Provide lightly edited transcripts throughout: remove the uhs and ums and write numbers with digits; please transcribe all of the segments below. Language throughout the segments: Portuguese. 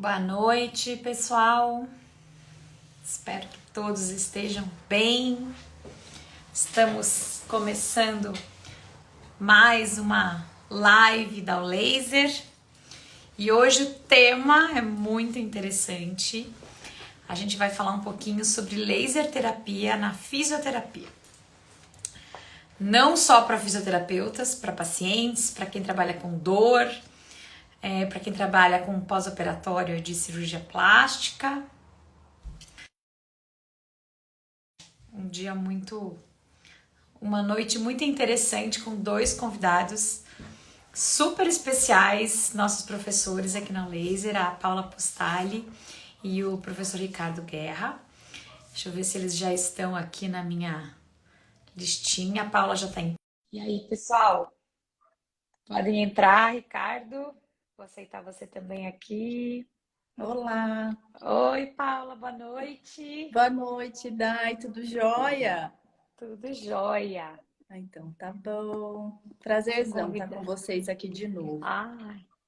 Boa noite, pessoal. Espero que todos estejam bem. Estamos começando mais uma live da Laser e hoje o tema é muito interessante. A gente vai falar um pouquinho sobre laser terapia na fisioterapia. Não só para fisioterapeutas, para pacientes, para quem trabalha com dor, para quem trabalha com pós-operatório de cirurgia plástica. Uma noite muito interessante com dois convidados super especiais, nossos professores aqui na Laser, a Paula Postali e o professor Ricardo Guerra. Deixa eu ver se eles já estão aqui na minha listinha. A Paula já está em. E aí, pessoal? Podem entrar, Ricardo. Vou aceitar você também aqui. Olá. Oi, Paula, boa noite. Boa noite, Dai. Tudo jóia? Tudo jóia. Então, tá bom. Prazerzão estar com vocês aqui de novo.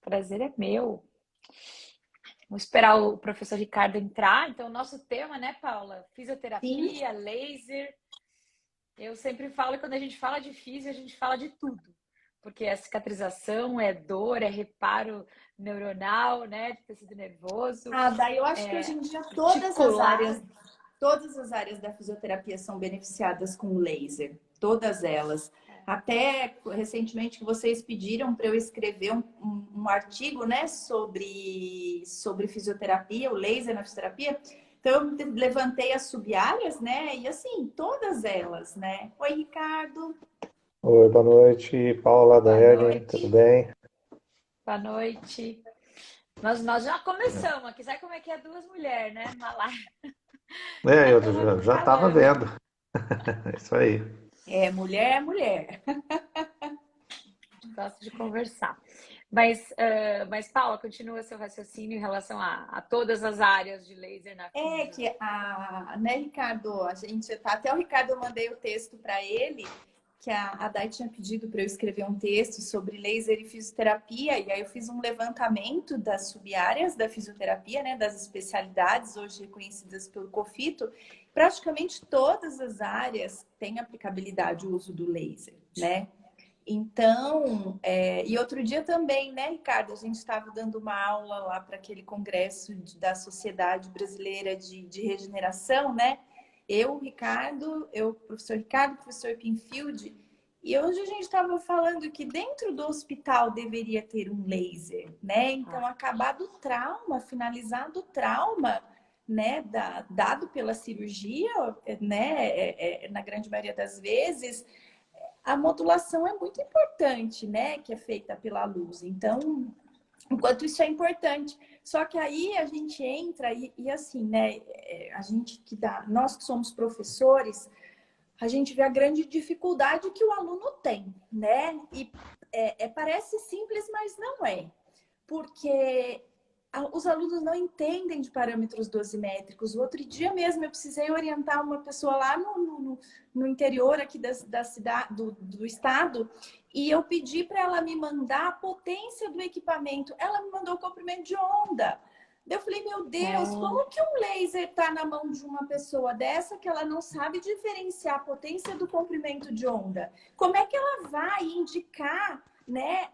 Prazer é meu. Vamos esperar o professor Ricardo entrar. Então, o nosso tema, né, Paula? Fisioterapia, laser. Eu sempre falo que quando a gente fala de fisio, a gente fala de tudo. Porque é cicatrização, é dor, é reparo neuronal, né, de tecido nervoso. Daí eu acho que hoje em dia todas as áreas da fisioterapia são beneficiadas com laser. Todas elas. Até recentemente que vocês pediram para eu escrever um artigo, né, sobre fisioterapia, o laser na fisioterapia. Então, eu levantei as sub-áreas, né? E assim, todas elas, né? Oi, Ricardo. Oi, boa noite, Paula, Daiane, tudo bem? Boa noite. Nós já começamos aqui. Sabe como é que é duas mulheres, né? Uma live. Eu já estava vendo. É isso aí. Mulher é mulher. Gosto de conversar. Mas Paula, continua seu raciocínio em relação a todas as áreas de laser na fisio. Né, Ricardo, até o Ricardo, eu mandei o texto para ele, que a Dai tinha pedido para eu escrever um texto sobre laser e fisioterapia, e aí eu fiz um levantamento das sub-áreas da fisioterapia, né, das especialidades hoje reconhecidas pelo COFITO. Praticamente todas as áreas têm aplicabilidade o uso do laser, né? Então, e outro dia também, né, Ricardo, a gente estava dando uma aula lá para aquele congresso da Sociedade Brasileira de Regeneração, né? O professor Ricardo, o professor Pinfield, e hoje a gente estava falando que dentro do hospital deveria ter um laser, né? Então, acabado o trauma, finalizado o trauma, né, dado pela cirurgia, né, na grande maioria das vezes, a modulação é muito importante, né? Que é feita pela luz. Então, enquanto isso é importante. Só que aí a gente entra e assim, né? Nós que somos professores, a gente vê a grande dificuldade que o aluno tem, né? E parece simples, mas não é. Porque os alunos não entendem de parâmetros dosimétricos. O outro dia mesmo eu precisei orientar uma pessoa lá no interior aqui da cidade, do estado, e eu pedi para ela me mandar a potência do equipamento. Ela me mandou o comprimento de onda. Eu falei, meu Deus, como que um laser está na mão de uma pessoa dessa que ela não sabe diferenciar a potência do comprimento de onda? Como é que ela vai indicar, né,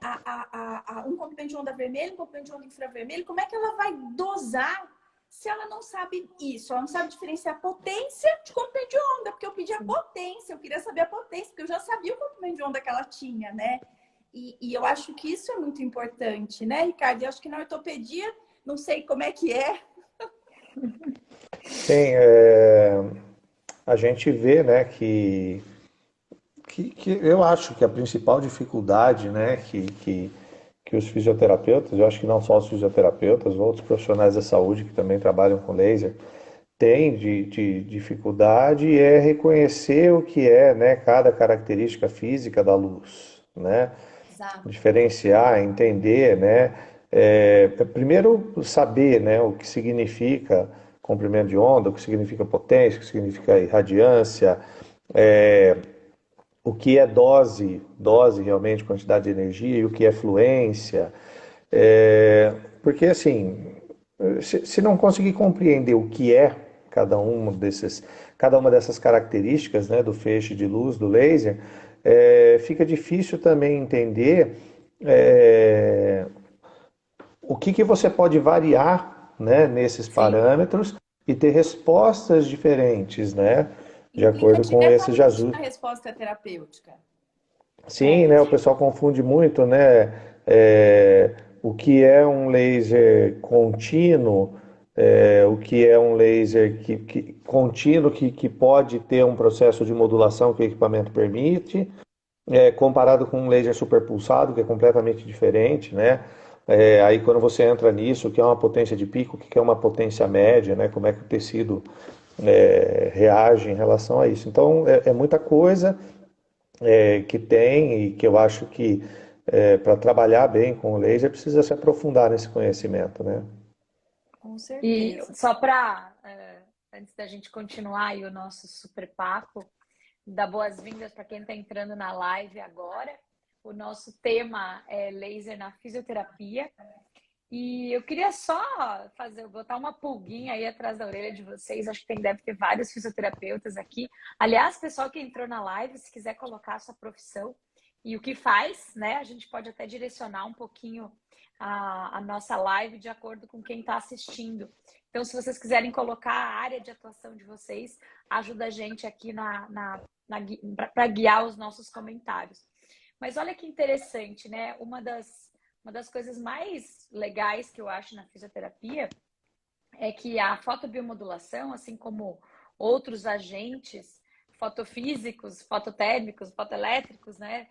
um comprimento de onda vermelho, um comprimento de onda infravermelho? Como é que ela vai dosar se ela não sabe isso? Ela não sabe diferenciar potência de comprimento de onda, porque eu pedi a potência, eu queria saber a potência, porque eu já sabia o comprimento de onda que ela tinha, né? E eu acho que isso é muito importante, né, Ricardo? Eu acho que na ortopedia, não sei como é que é. Sim, a gente vê, né, que eu acho que a principal dificuldade, né, que os fisioterapeutas, eu acho que não só os fisioterapeutas, outros profissionais da saúde que também trabalham com laser, têm de dificuldade é reconhecer o que é, né, cada característica física da luz, né? Exato. Diferenciar, entender, né? Primeiro saber, né, o que significa comprimento de onda, o que significa potência, o que significa irradiância, o que é dose realmente, quantidade de energia, e o que é fluência. Porque assim, se não conseguir compreender o que é cada uma dessas características, né, do feixe de luz, do laser, fica difícil também entender é, o que que você pode variar, né, nesses Sim. parâmetros e ter respostas diferentes, né, de Implica acordo com esses diretamente ajustes. na resposta terapêutica. Sim, né? O pessoal confunde muito, né? é, o que é um laser contínuo, o que é um laser contínuo que pode ter um processo de modulação que o equipamento permite, comparado com um laser superpulsado, que é completamente diferente, né? Aí quando você entra nisso, o que é uma potência de pico, o que é uma potência média, né? Como é que o tecido reage em relação a isso. Então é muita coisa que tem e que eu acho que para trabalhar bem com o laser precisa se aprofundar nesse conhecimento, né? Com E certeza. só para, antes da gente continuar aí o nosso super papo, dar boas-vindas para quem está entrando na live agora. O nosso tema é laser na fisioterapia. E eu queria só botar uma pulguinha aí atrás da orelha de vocês. Acho que deve ter vários fisioterapeutas aqui. Aliás, pessoal que entrou na live, se quiser colocar a sua profissão e o que faz, né? A gente pode até direcionar um pouquinho a nossa live de acordo com quem está assistindo. Então, se vocês quiserem colocar a área de atuação de vocês, ajuda a gente aqui para guiar os nossos comentários. Mas olha que interessante, né? Uma das coisas mais legais que eu acho na fisioterapia é que a fotobiomodulação, assim como outros agentes fotofísicos, fototérmicos, fotoelétricos, né?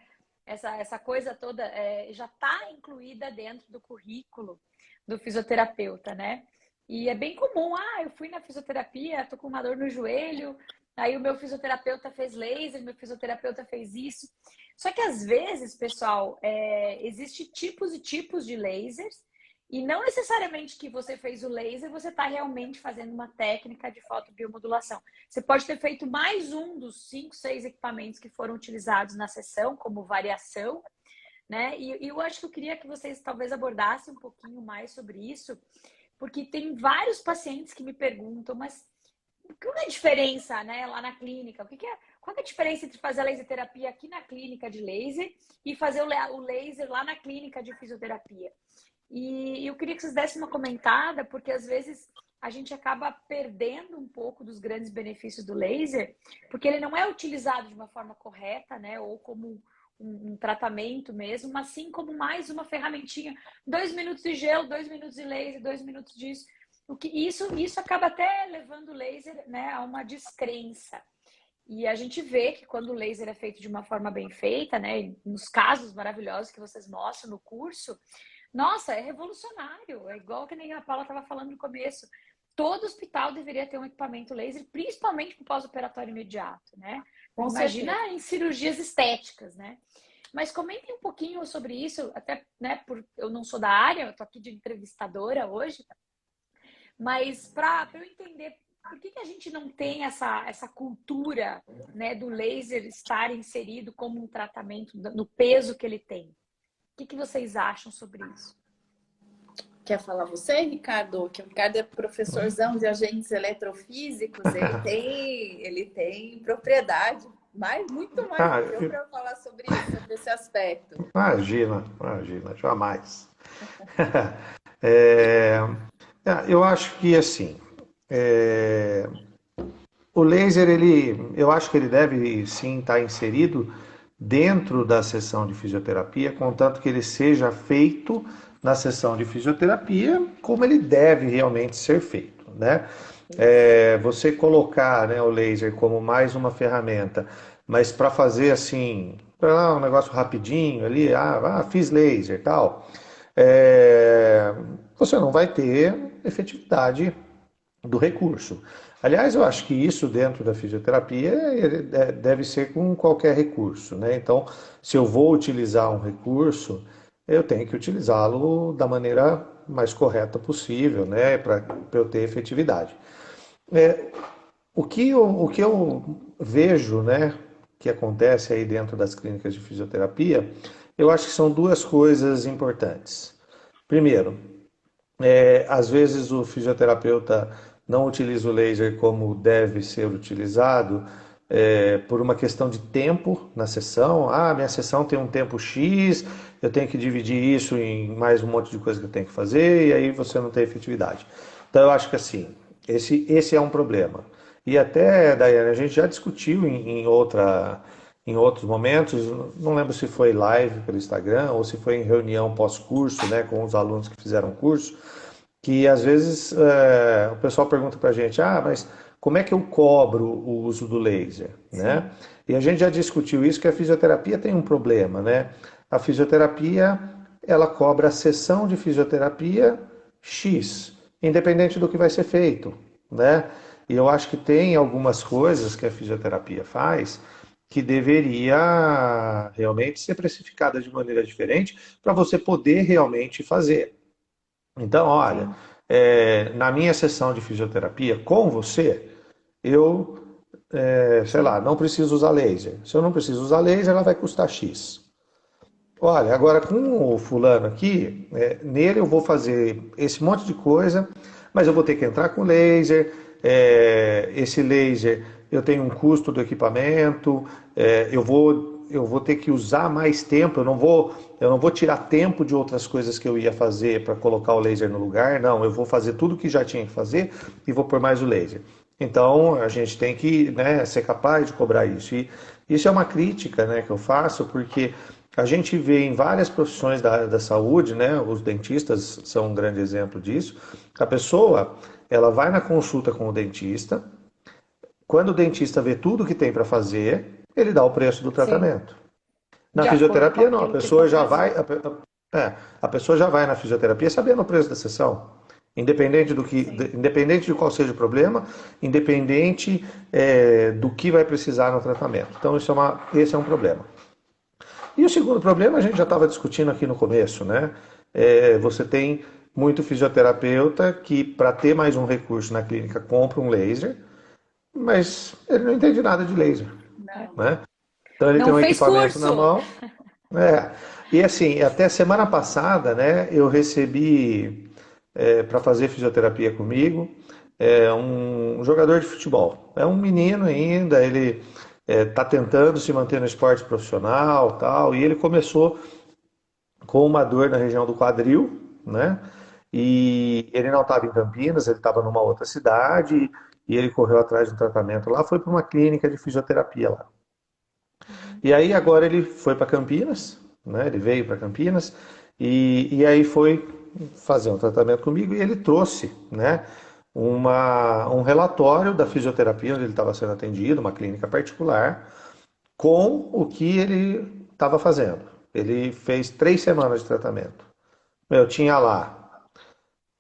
Essa coisa toda já está incluída dentro do currículo do fisioterapeuta, né? E é bem comum, eu fui na fisioterapia, tô com uma dor no joelho, aí o meu fisioterapeuta fez laser, meu fisioterapeuta fez isso. Só que às vezes, pessoal, existe tipos e tipos de lasers, e não necessariamente que você fez o laser, você está realmente fazendo uma técnica de fotobiomodulação. Você pode ter feito mais um dos 5, 6 equipamentos que foram utilizados na sessão como variação, né? E eu acho que eu queria que vocês talvez abordassem um pouquinho mais sobre isso, porque tem vários pacientes que me perguntam, mas qual é a diferença, né, lá na clínica? Qual é a diferença entre fazer a laser terapia aqui na clínica de laser e fazer o laser lá na clínica de fisioterapia? E eu queria que vocês dessem uma comentada, porque às vezes a gente acaba perdendo um pouco dos grandes benefícios do laser, porque ele não é utilizado de uma forma correta, né? Ou como um tratamento mesmo, mas sim como mais uma ferramentinha. 2 minutos de gelo, 2 minutos de laser, 2 minutos disso. Isso acaba até levando o laser, né, a uma descrença. E a gente vê que quando o laser é feito de uma forma bem feita, né, nos casos maravilhosos que vocês mostram no curso, nossa, é revolucionário. É igual que nem a Paula estava falando no começo. Todo hospital deveria ter um equipamento laser, principalmente para o pós-operatório imediato, né? Com Imagina certeza. em cirurgias estéticas, né? Mas comentem um pouquinho sobre isso, até, né, eu não sou da área, eu tô aqui de entrevistadora hoje, mas para eu entender por que a gente não tem essa cultura, né, do laser estar inserido como um tratamento no peso que ele tem. O que vocês acham sobre isso? Quer falar você, Ricardo? Que o Ricardo é professorzão de agentes eletrofísicos, ele tem propriedade, muito mais do Ah, que eu para falar sobre isso, sobre esse aspecto. imagina, jamais. É, eu acho que assim, é, o laser eu acho que ele deve sim estar inserido dentro da sessão de fisioterapia, contanto que ele seja feito na sessão de fisioterapia como ele deve realmente ser feito, né? Você colocar, né, o laser como mais uma ferramenta, mas para fazer assim, um negócio rapidinho ali, fiz laser e tal, você não vai ter efetividade do recurso. Aliás, eu acho que isso dentro da fisioterapia deve ser com qualquer recurso, né? Então, se eu vou utilizar um recurso, eu tenho que utilizá-lo da maneira mais correta possível, né? Para eu ter efetividade. É, o que eu vejo, né, que acontece aí dentro das clínicas de fisioterapia, eu acho que são duas coisas importantes. Primeiro, Às vezes o fisioterapeuta não utiliza o laser como deve ser utilizado, por uma questão de tempo na sessão. Ah, minha sessão tem um tempo X, eu tenho que dividir isso em mais um monte de coisa que eu tenho que fazer, e aí você não tem efetividade. Então eu acho que assim, esse é um problema. E até, Daiane, a gente já discutiu em outros momentos, não lembro se foi live pelo Instagram ou se foi em reunião pós-curso, né, com os alunos que fizeram curso, que às vezes o pessoal pergunta para a gente, mas como é que eu cobro o uso do laser, né? Sim. E a gente já discutiu isso, que a fisioterapia tem um problema, né? A fisioterapia, ela cobra a sessão de fisioterapia X, independente do que vai ser feito, né? E eu acho que tem algumas coisas que a fisioterapia faz que deveria realmente ser precificada de maneira diferente para você poder realmente fazer. Então, olha, Sim. na minha sessão de fisioterapia com você, eu, sei lá, não preciso usar laser. Se eu não preciso usar laser, ela vai custar X. Olha, agora com o fulano aqui, nele eu vou fazer esse monte de coisa, mas eu vou ter que entrar com laser. Esse laser eu tenho um custo do equipamento, eu vou ter que usar mais tempo. Eu não vou tirar tempo de outras coisas que eu ia fazer para colocar o laser no lugar. Não, eu vou fazer tudo que já tinha que fazer e vou pôr mais o laser. Então a gente tem que, né, ser capaz de cobrar isso. E isso é uma crítica, né, que eu faço, porque a gente vê em várias profissões da área da saúde, né? Os dentistas são um grande exemplo disso. A pessoa, ela vai na consulta com o dentista. Quando o dentista vê tudo que tem para fazer, ele dá o preço do Sim. tratamento. Na De acordo com fisioterapia, não. A aquilo que ele está pessoa já vai, fazendo. a pessoa já vai na fisioterapia sabendo o preço da sessão. Sim. Independente de qual seja o problema, independente do que vai precisar no tratamento. Então, esse é um problema. E o segundo problema a gente já estava discutindo aqui no começo, né? Você tem muito fisioterapeuta que, para ter mais um recurso na clínica, compra um laser, mas ele não entende nada de laser, É. Não. né? Então ele tem Não um fez equipamento na curso. mão. E assim, até semana passada, né, eu recebi para fazer fisioterapia comigo um jogador de futebol. É um menino ainda, ele está tentando se manter no esporte profissional, tal, e ele começou com uma dor na região do quadril, né? E ele não estava em Campinas, ele estava numa outra cidade e ele correu atrás de um tratamento lá, foi para uma clínica de fisioterapia lá. Uhum. E aí agora ele foi para Campinas, né? Ele veio para Campinas e aí foi fazer um tratamento comigo e ele trouxe, né? Um relatório da fisioterapia onde ele estava sendo atendido, uma clínica particular, com o que ele estava fazendo. Ele fez 3 semanas de tratamento. Eu tinha lá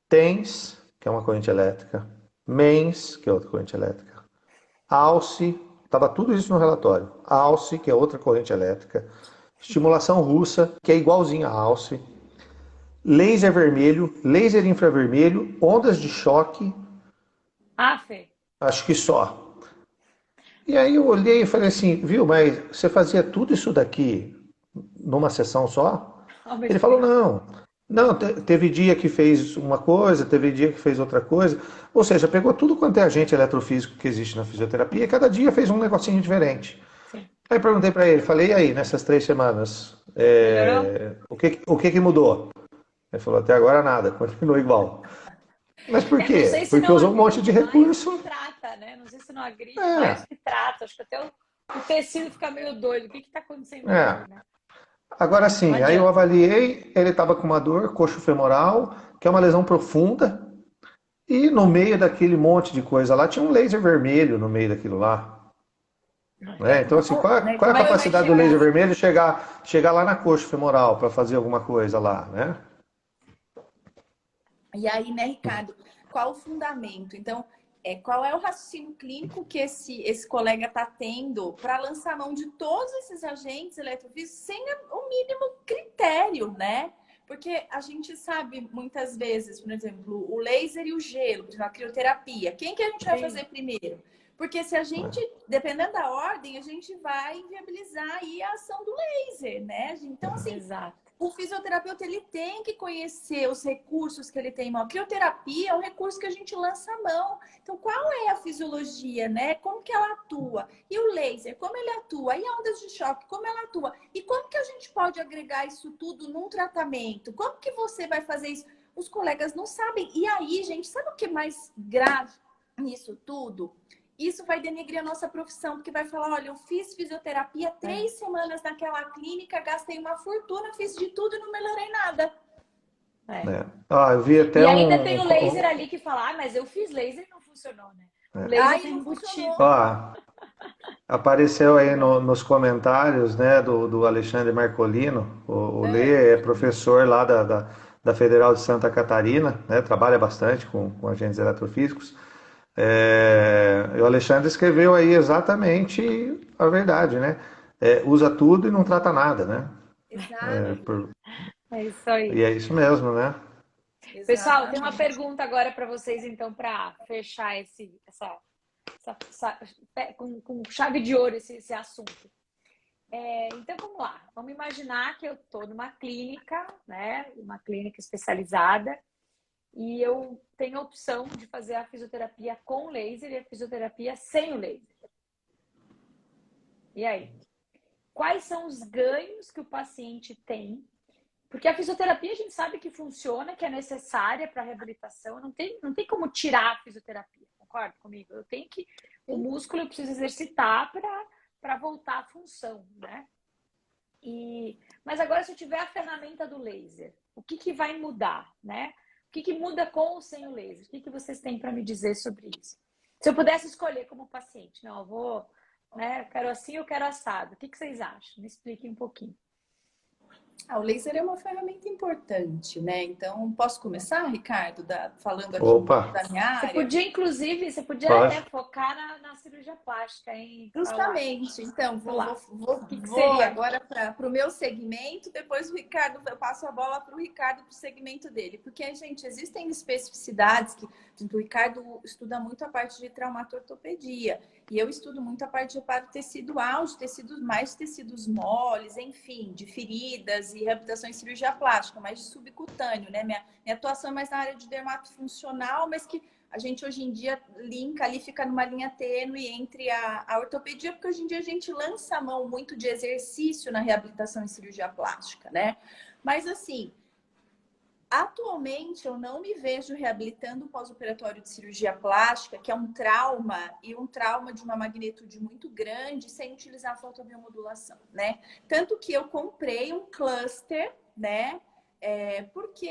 TENS, que é uma corrente elétrica, MENS, que é outra corrente elétrica, ALCE, estava tudo isso no relatório. ALCE, que é outra corrente elétrica, estimulação russa, que é igualzinha a ALCE, laser vermelho, laser infravermelho, ondas de choque, Ah, Fê. acho que só. E aí eu olhei e falei assim, viu, mas você fazia tudo isso daqui numa sessão só? Ao Ele mesmo falou, tempo. não. Não, teve dia que fez uma coisa, teve dia que fez outra coisa. Ou seja, pegou tudo quanto é agente eletrofísico que existe na fisioterapia e cada dia fez um negocinho diferente. Sim. Aí perguntei para ele, falei, e aí, nessas 3 semanas, Melhorou? o que que mudou? Ele falou, até agora nada, continua igual. Mas por Eu não quê? sei se Porque não usou um monte de agride mais que recurso. trata, né? Não sei se não agride mais É, que trata. Acho que até o tecido fica meio doido. O que está acontecendo é. aqui, né? Agora Não sim, aí eu adianta. avaliei, ele estava com uma dor coxo-femoral, que é uma lesão profunda, e no meio daquele monte de coisa lá tinha um laser vermelho no meio daquilo lá. Né? Então, assim, qual, Né, qual é a como é que vai capacidade do chegar laser aí? vermelho chegar lá na coxa femoral para fazer alguma coisa lá, né? E aí, né, Ricardo, qual o fundamento? Então, qual é o raciocínio clínico que esse colega está tendo para lançar mão de todos esses agentes eletrofísicos sem o mínimo critério, né? Porque a gente sabe muitas vezes, por exemplo, o laser e o gelo, por exemplo, a crioterapia. Quem que a gente vai Sim, fazer primeiro? Porque se a gente, dependendo da ordem, a gente vai inviabilizar aí a ação do laser, né? Então, assim, exato. o fisioterapeuta ele tem que conhecer os recursos que ele tem em mão. A crioterapia é um recurso que a gente lança a mão. Então, qual é a fisiologia, né? Como que ela atua? E o laser, como ele atua? E a ondas de choque, como ela atua? E como que a gente pode agregar isso tudo num tratamento? Como que você vai fazer isso? Os colegas não sabem. E aí, gente, sabe o que é mais grave nisso tudo? Isso vai denegrir a nossa profissão, porque vai falar, olha, eu fiz fisioterapia 3 semanas naquela clínica, gastei uma fortuna, fiz de tudo e não melhorei nada. Eu vi até E ainda tem o laser ali que fala, mas eu fiz laser e não funcionou, né? O laser tá embutido. Apareceu aí nos comentários, né, do Alexandre Marcolino. O Lê é professor lá da Federal de Santa Catarina, né, trabalha bastante com agentes eletrofísicos. E o Alexandre escreveu aí exatamente a verdade, né? Usa tudo e não trata nada, né? Exato. É isso aí. E é isso mesmo, né? Pessoal, tem uma pergunta agora para vocês, então, para fechar com chave de ouro esse assunto. Então, vamos lá. Vamos imaginar que eu estou numa clínica, né? Uma clínica especializada, e eu tenho a opção de fazer a fisioterapia com laser e a fisioterapia sem o laser. E aí? Quais são os ganhos que o paciente tem? Porque a fisioterapia a gente sabe que funciona, que é necessária para a reabilitação. Não tem como tirar a fisioterapia, concorda comigo? O músculo eu preciso exercitar para voltar à função, né? Mas agora, se eu tiver a ferramenta do laser, o que vai mudar, né? O que muda com ou sem o laser? O que vocês têm para me dizer sobre isso? Se eu pudesse escolher como paciente, não, eu vou, né? Eu quero assim, eu quero assado. O que vocês acham? Me expliquem um pouquinho. O laser é uma ferramenta importante, né? Então, posso começar, Ricardo, falando aqui da minha área? Você podia até focar na cirurgia plástica, hein? Justamente. Então, vou agora para o meu segmento, depois eu passo a bola para o Ricardo para o segmento dele. Porque, gente, existem especificidades que, o Ricardo estuda muito a parte de traumatortopedia. E eu estudo muito a parte de reparo tecidual, de tecidos moles, enfim, de feridas e reabilitação em cirurgia plástica, mais de subcutâneo, né? Minha atuação é mais na área de dermatofuncional, mas que a gente hoje em dia linka ali, fica numa linha tênue entre a ortopedia, porque hoje em dia a gente lança a mão muito de exercício na reabilitação em cirurgia plástica, né? Mas assim, atualmente, eu não me vejo reabilitando o pós-operatório de cirurgia plástica, que é um trauma, e um trauma de uma magnitude muito grande, sem utilizar a fotobiomodulação, né? Tanto que eu comprei um cluster, né? Porque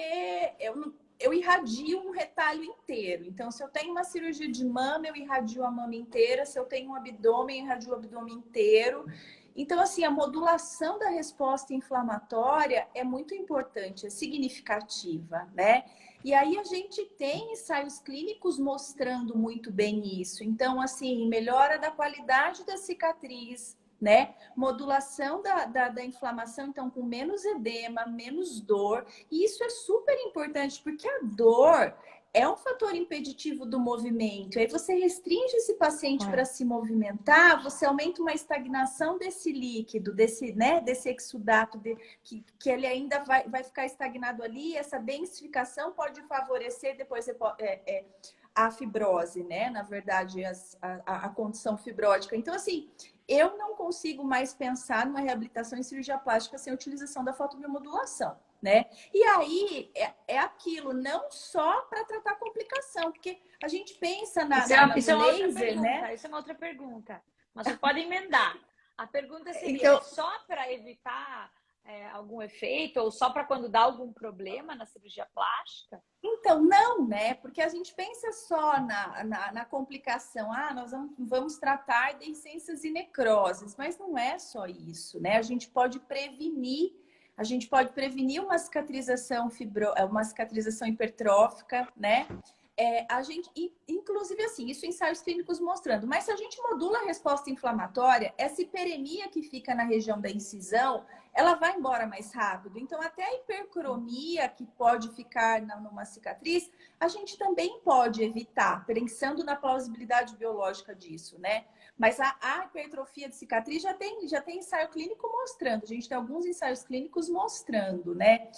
eu irradio um retalho inteiro. Então, se eu tenho uma cirurgia de mama, eu irradio a mama inteira. Se eu tenho um abdômen, eu irradio o abdômen inteiro. Então, assim, a modulação da resposta inflamatória é muito importante, é significativa, né? E aí a gente tem ensaios clínicos mostrando muito bem isso. Então, assim, melhora da qualidade da cicatriz, né? Modulação da inflamação, então, com menos edema, menos dor. E isso é super importante, porque a dor é um fator impeditivo do movimento. Aí você restringe esse paciente para se movimentar, você aumenta uma estagnação desse líquido, desse exudato, que ele ainda vai ficar estagnado ali. Essa densificação pode favorecer depois a fibrose, né? Na verdade, a condição fibrótica. Então, assim, eu não consigo mais pensar numa reabilitação em cirurgia plástica sem a utilização da fotobiomodulação, né? E aí é aquilo, não só para tratar complicação, porque a gente pensa no laser, né? Isso é uma outra pergunta, mas você pode emendar. A pergunta seria só para evitar algum efeito ou só para quando dá algum problema na cirurgia plástica? Então, não, né? Porque a gente pensa só na complicação. Nós vamos tratar deiscências e necroses, mas não é só isso, né? A gente pode prevenir uma cicatrização hipertrófica, né? A gente, inclusive assim, isso em ensaios clínicos mostrando, mas se a gente modula a resposta inflamatória, essa hiperemia que fica na região da incisão, ela vai embora mais rápido. Então, até a hipercromia que pode ficar numa cicatriz, a gente também pode evitar, pensando na plausibilidade biológica disso, né? Mas a hipertrofia de cicatriz já tem ensaio clínico mostrando, a gente tem alguns ensaios clínicos mostrando, né?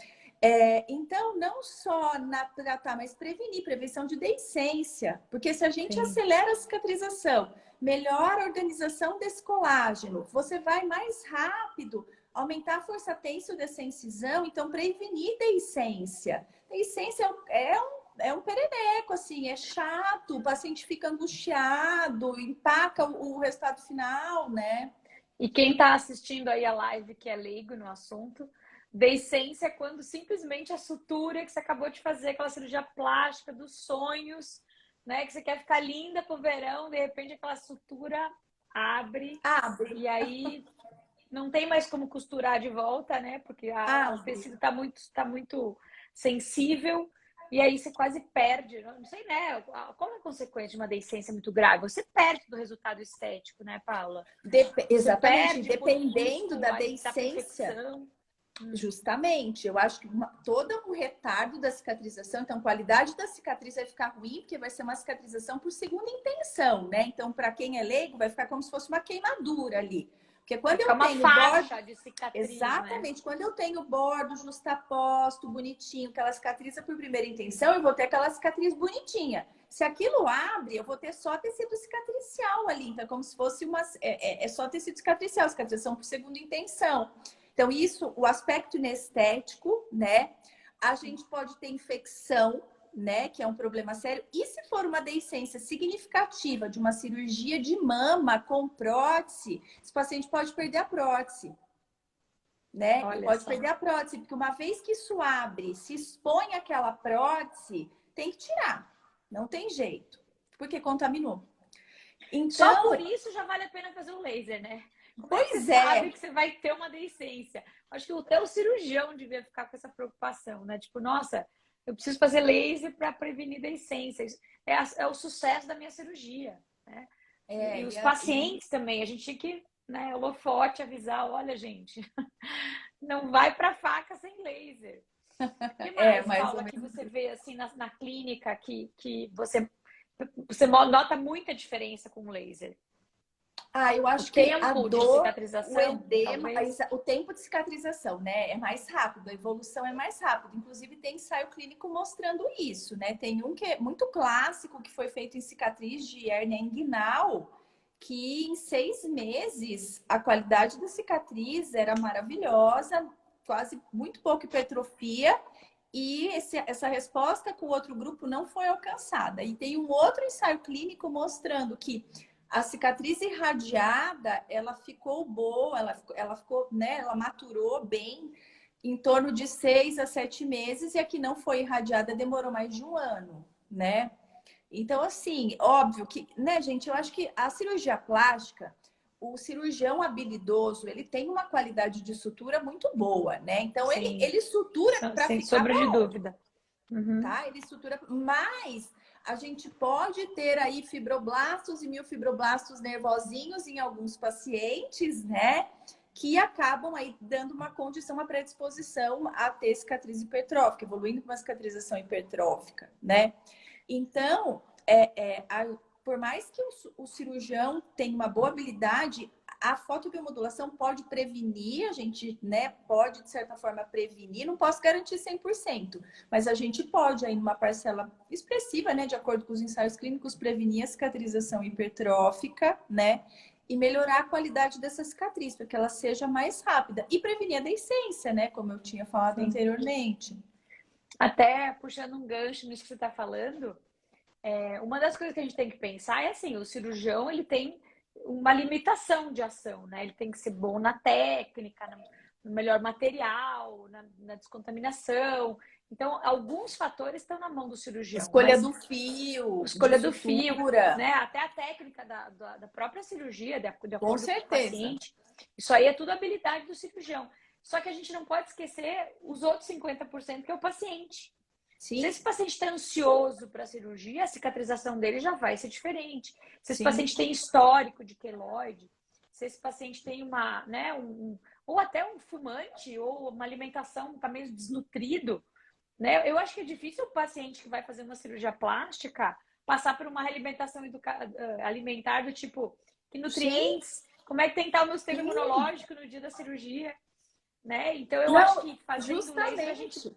Então, não só tratar, mas prevenir, prevenção de deiscência. Porque se a gente acelera a cicatrização, melhora a organização desse colágeno, você vai mais rápido aumentar a força têncil dessa incisão, então prevenir deiscência. Deiscência é um perereco, assim, é chato, o paciente fica angustiado, empaca o resultado final, né? E quem está assistindo aí a live que é leigo no assunto, deiscência é quando simplesmente a sutura que você acabou de fazer, aquela cirurgia plástica dos sonhos, né? Que você quer ficar linda pro verão, de repente aquela sutura abre. E aí não tem mais como costurar de volta, né? Porque o tecido tá muito sensível. E aí você quase perde, não sei, né? Como é consequência de uma deiscência muito grave? Você perde do resultado estético, né, Paula? Exatamente, dependendo da deiscência. Da Justamente, eu acho que todo o retardo da cicatrização, então a qualidade da cicatriz vai ficar ruim, porque vai ser uma cicatrização por segunda intenção, né? Então, para quem é leigo, vai ficar como se fosse uma queimadura ali. Porque quando eu tenho faixa de cicatriz, exatamente, né? Quando eu tenho bordo justaposto, bonitinho, aquela cicatriza por primeira intenção, eu vou ter aquela cicatriz bonitinha. Se aquilo abre, eu vou ter só tecido cicatricial ali. Então, é como se fosse só tecido cicatricial, cicatrização por segunda intenção. Então, isso, o aspecto inestético, né? A gente pode ter infecção, né? Que é um problema sério. E se for uma deiscência significativa de uma cirurgia de mama com prótese, esse paciente pode perder a prótese, né? Ele pode perder a prótese, porque uma vez que isso abre, se expõe aquela prótese, tem que tirar. Não tem jeito, porque contaminou. Então, só por isso já vale a pena fazer um laser, né? Pois você sabe que você vai ter uma deiscência. Acho que até o cirurgião devia ficar com essa preocupação, né? Tipo, nossa, eu preciso fazer laser para prevenir deiscência. É o sucesso da minha cirurgia, né? E os pacientes também, a gente tinha que, né, holofote, avisar, olha, gente, não vai para faca sem laser. O que mais, Paula, que você vê assim na clínica que você nota muita diferença com o laser? Eu acho que a dor, o edema, o tempo de cicatrização, né, é mais rápido, a evolução é mais rápida. Inclusive, tem ensaio clínico mostrando isso, né? Tem um que é muito clássico, que foi feito em cicatriz de hérnia inguinal, que em 6 meses a qualidade da cicatriz era maravilhosa, quase muito pouca hipertrofia, e essa resposta com o outro grupo não foi alcançada. E tem um outro ensaio clínico mostrando que a cicatriz irradiada, ela ficou boa, ela ficou, né? Ela maturou bem em torno de 6 a 7 meses, e a que não foi irradiada demorou mais de 1 ano, né? Então, assim, óbvio que, né, gente, eu acho que a cirurgia plástica, o cirurgião habilidoso, ele tem uma qualidade de sutura muito boa, né? Então, ele sutura para ficar sem sombra de dúvida. Tá? Ele sutura, mas a gente pode ter aí fibroblastos e miofibroblastos nervosinhos em alguns pacientes, né? Que acabam aí dando uma condição, uma predisposição a ter cicatriz hipertrófica, evoluindo com uma cicatrização hipertrófica, né? Então, por mais que o cirurgião tenha uma boa habilidade, a fotobiomodulação pode prevenir, a gente, né, pode, de certa forma, prevenir, não posso garantir 100%, mas a gente pode, aí, numa parcela expressiva, né, de acordo com os ensaios clínicos, prevenir a cicatrização hipertrófica, né, e melhorar a qualidade dessa cicatriz, para que ela seja mais rápida, e prevenir a deiscência, né, como eu tinha falado anteriormente. Até puxando um gancho nisso que você está falando, uma das coisas que a gente tem que pensar é assim, o cirurgião, ele tem uma limitação de ação, né? Ele tem que ser bom na técnica, no melhor material, na descontaminação. Então, alguns fatores estão na mão do cirurgião. Escolha do fio. Escolha do fio, né? Até a técnica da própria cirurgia, de acordo com o paciente. Isso aí é tudo habilidade do cirurgião. Só que a gente não pode esquecer os outros 50% que é o paciente. Sim, Se esse paciente está ansioso para a cirurgia, a cicatrização dele já vai ser diferente. Se esse sim. paciente tem histórico de queloide, se esse paciente tem ou até um fumante, ou uma alimentação está meio desnutrido, né? Eu acho que é difícil o paciente que vai fazer uma cirurgia plástica passar por uma alimentação alimentar do tipo, que Sim, nutrientes, como é que tem que estar o meu sistema sim. imunológico no dia da cirurgia, né? Então eu acho Não, que fazendo laser justamente.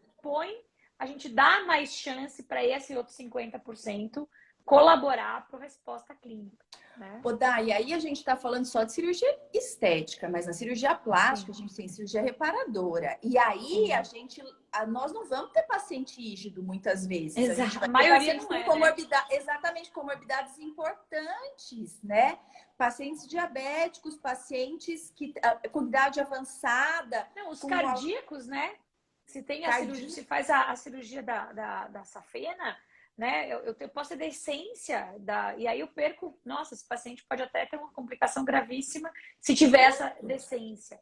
a gente dá mais chance para esse outro 50% colaborar para a resposta clínica, né? Ô, Dai, e aí a gente está falando só de cirurgia estética, mas na cirurgia plástica Sim, a gente tem cirurgia reparadora. E aí sim. nós não vamos ter paciente rígido muitas vezes. A gente Exato. A vai ter maioria pacientes não com é, né? exatamente, comorbidades importantes, né? Pacientes diabéticos, pacientes com idade avançada, Não, os com cardíacos, né? Se tem a cirurgia, cardíaco. se faz a cirurgia da safena, né? Eu posso ter decência e aí eu perco. Nossa, esse paciente pode até ter uma complicação gravíssima se tiver essa decência.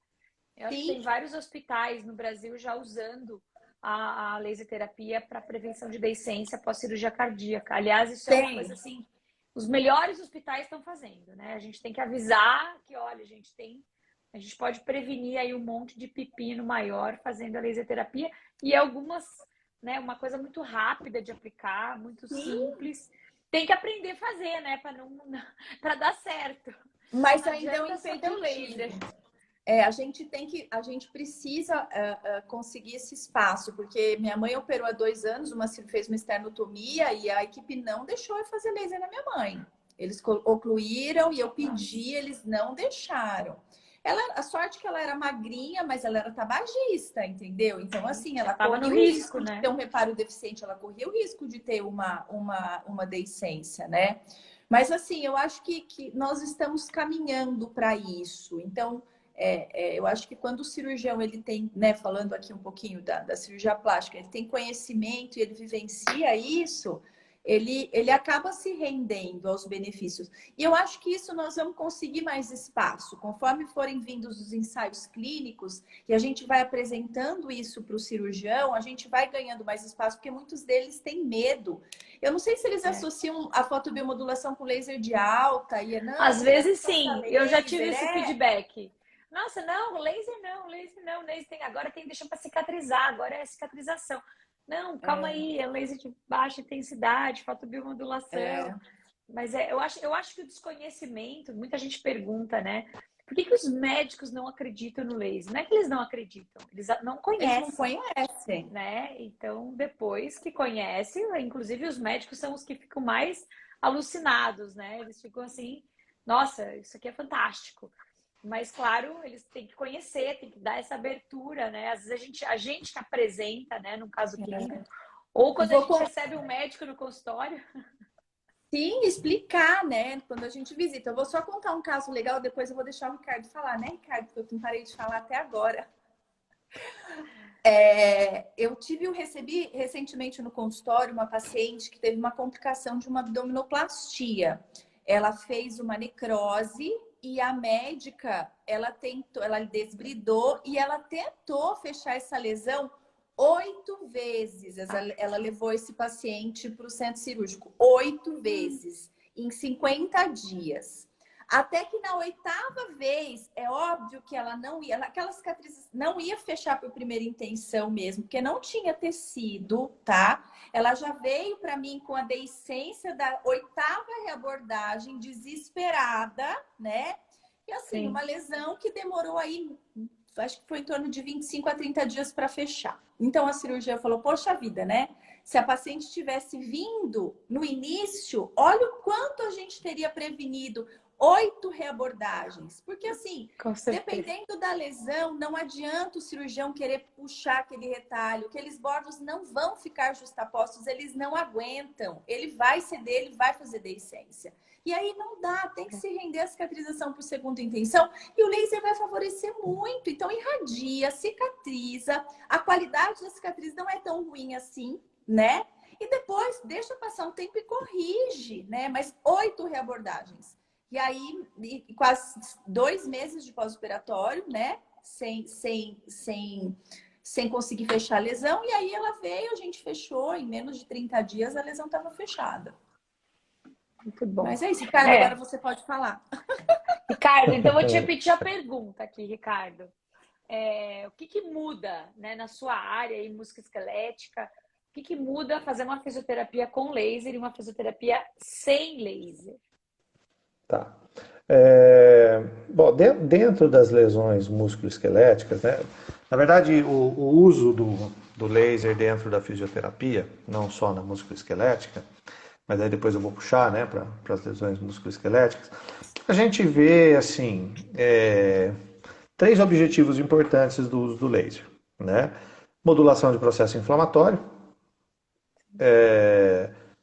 Eu acho que Sim, tem vários hospitais no Brasil já usando a laser terapia para prevenção de deiscência após cirurgia cardíaca. Aliás, isso é uma tem. coisa assim, os melhores hospitais estão fazendo, né? A gente tem que avisar que, olha, a gente pode prevenir aí um monte de pepino maior fazendo a laser terapia e algumas, né, uma coisa muito rápida de aplicar, muito Sim, simples. Tem que aprender a fazer, né, para dar certo. mas Não ainda é um adianta só ter o laser. impeditivo. A gente precisa conseguir esse espaço, porque minha mãe operou há 2 anos, fez uma esternotomia e a equipe não deixou eu fazer laser na minha mãe. Eles ocluíram e eu pedi, eles não deixaram. A sorte é que ela era magrinha, mas ela era tabagista, entendeu? Então, assim, Já ela estava no corria o risco, risco de né? ter um reparo deficiente, ela corria o risco de ter uma deiscência, né? Mas, assim, eu acho que nós estamos caminhando para isso. Então, eu acho que quando o cirurgião ele tem, né, falando aqui um pouquinho da cirurgia plástica, ele tem conhecimento e ele vivencia isso, ele acaba se rendendo aos benefícios. E eu acho que isso nós vamos conseguir mais espaço, conforme forem vindos os ensaios clínicos, e a gente vai apresentando isso para o cirurgião, a gente vai ganhando mais espaço, porque muitos deles têm medo. Eu não sei se eles associam a fotobiomodulação com laser de alta, e Às não quero vezes passar sim, eu já tive laser, esse feedback. Nossa, não, laser não, laser não, laser tem, agora tem que deixar para cicatrizar, agora é cicatrização. Não, calma aí, é laser de baixa intensidade, fotobiomodulação. é, Mas eu acho que o desconhecimento, muita gente pergunta, né? Por que os médicos não acreditam no laser? Não é que eles não acreditam, eles não eles não conhecem, conhecem. né? Então, depois que conhecem, inclusive os médicos são os que ficam mais alucinados, né? Eles ficam assim, nossa, isso aqui é fantástico. Mas, claro, eles têm que conhecer, têm que dar essa abertura, né? Às vezes a gente que apresenta, né, num caso clínico, ou quando a Vou gente recebe um médico no consultório. Sim, explicar, né? Quando a gente visita. Eu vou só contar um caso legal, depois eu vou deixar o Ricardo falar, né, Ricardo? Porque eu não parei de falar até agora. Eu recebi recentemente no consultório uma paciente que teve uma complicação de uma abdominoplastia. Ela fez uma necrose e a médica, ela desbridou e ela tentou fechar essa lesão 8 vezes. Ela levou esse paciente para o centro cirúrgico 8 vezes em 50 dias. Até que na 8ª vez, é óbvio que ela não ia, aquela cicatriz não ia fechar por primeira intenção mesmo, porque não tinha tecido, tá? Ela já veio para mim com a deiscência da 8ª reabordagem, desesperada, né? E assim, Sim. uma lesão que demorou aí, acho que foi em torno de 25 a 30 dias para fechar. Então a cirurgia falou: poxa vida, né? Se a paciente tivesse vindo no início, olha o quanto a gente teria prevenido. 8 reabordagens. Porque, assim, Com certeza. dependendo da lesão, não adianta o cirurgião querer puxar aquele retalho. Aqueles bordos não vão ficar justapostos, eles não aguentam. Ele vai ceder, ele vai fazer deiscência. E aí não dá, tem que se render a cicatrização por segunda intenção. E o laser vai favorecer muito. Então, irradia, cicatriza. A qualidade da cicatriz não é tão ruim assim, né? E depois, deixa passar um tempo e corrige, né? Mas 8 reabordagens. E aí, quase 2 meses de pós-operatório, né? Sem sem conseguir fechar a lesão. E aí ela veio, a gente fechou. Em menos de 30 dias a lesão estava fechada. Muito bom. Mas é isso, Ricardo, agora você pode falar. Ricardo, então vou te repetir a pergunta aqui, Ricardo. O que muda, né, na sua área em música esquelética? O que muda fazer uma fisioterapia com laser e uma fisioterapia sem laser? Tá. Bom, dentro das lesões musculoesqueléticas, né? Na verdade, o uso do laser dentro da fisioterapia, não só na musculoesquelética, mas aí depois eu vou puxar, né, para as lesões musculoesqueléticas, a gente vê, assim, três objetivos importantes do uso do laser, né? Modulação de processo inflamatório,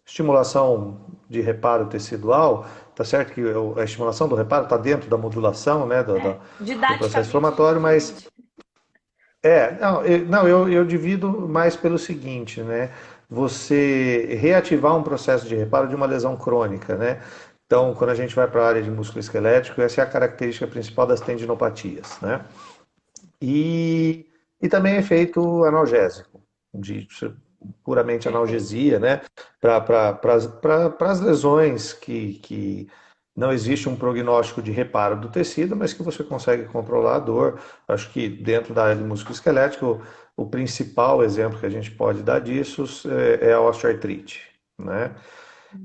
estimulação de reparo tecidual, tá certo que a estimulação do reparo está dentro da modulação, né, do processo inflamatório, mas eu divido mais pelo seguinte, né, você reativar um processo de reparo de uma lesão crônica, né, então quando a gente vai para a área de músculo esquelético, essa é a característica principal das tendinopatias, né, e também efeito analgésico, de puramente analgesia, né? Para as lesões que não existe um prognóstico de reparo do tecido, mas que você consegue controlar a dor. Acho que dentro da área de músculo esquelético, o principal exemplo que a gente pode dar disso é a osteoartrite, né?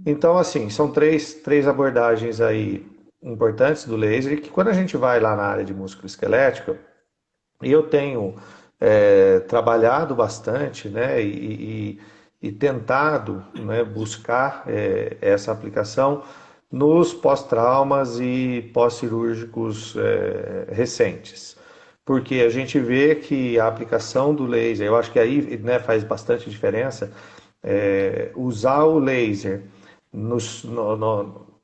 Então, assim, são três abordagens aí importantes do laser, que quando a gente vai lá na área de músculo esquelético, e eu tenho trabalhado bastante, né, e tentado, né, buscar essa aplicação nos pós-traumas e pós-cirúrgicos recentes. Porque a gente vê que a aplicação do laser, eu acho que aí, né, faz bastante diferença, usar o laser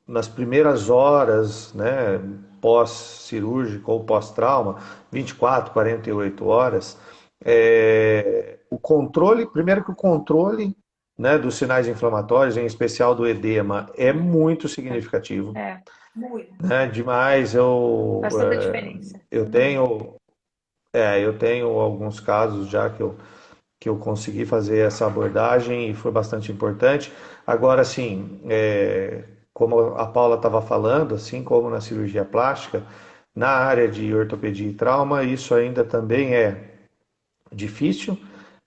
nas primeiras horas, né, pós-cirúrgico ou pós-trauma, 24, 48 horas, o controle, primeiro que o controle, né, dos sinais inflamatórios, em especial do edema, é muito significativo. Muito. Né, demais, Faz toda a diferença. eu tenho alguns casos já que eu consegui fazer essa abordagem e foi bastante importante. Agora, assim, como a Paula estava falando, assim como na cirurgia plástica, na área de ortopedia e trauma, isso ainda também é difícil,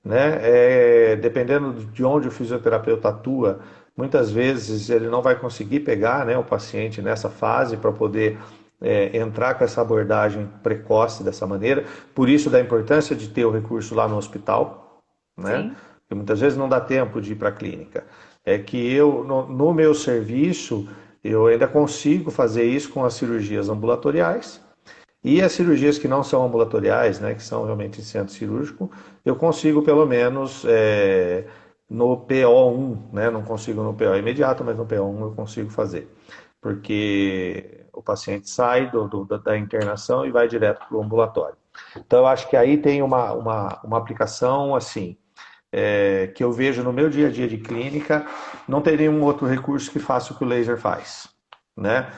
né? Dependendo de onde o fisioterapeuta atua, muitas vezes ele não vai conseguir pegar, né, o paciente nessa fase para poder entrar com essa abordagem precoce dessa maneira. Por isso da importância de ter o recurso lá no hospital, né? Sim. Porque muitas vezes não dá tempo de ir para a clínica. É que eu, no meu serviço, eu ainda consigo fazer isso com as cirurgias ambulatoriais e as cirurgias que não são ambulatoriais, né, que são realmente em centro cirúrgico, eu consigo pelo menos no PO1, né, não consigo no PO imediato, mas no PO1 eu consigo fazer. Porque o paciente sai da internação e vai direto para o ambulatório. Então eu acho que aí tem uma aplicação assim, que eu vejo no meu dia a dia de clínica, não tem nenhum outro recurso que faça o que o laser faz, né?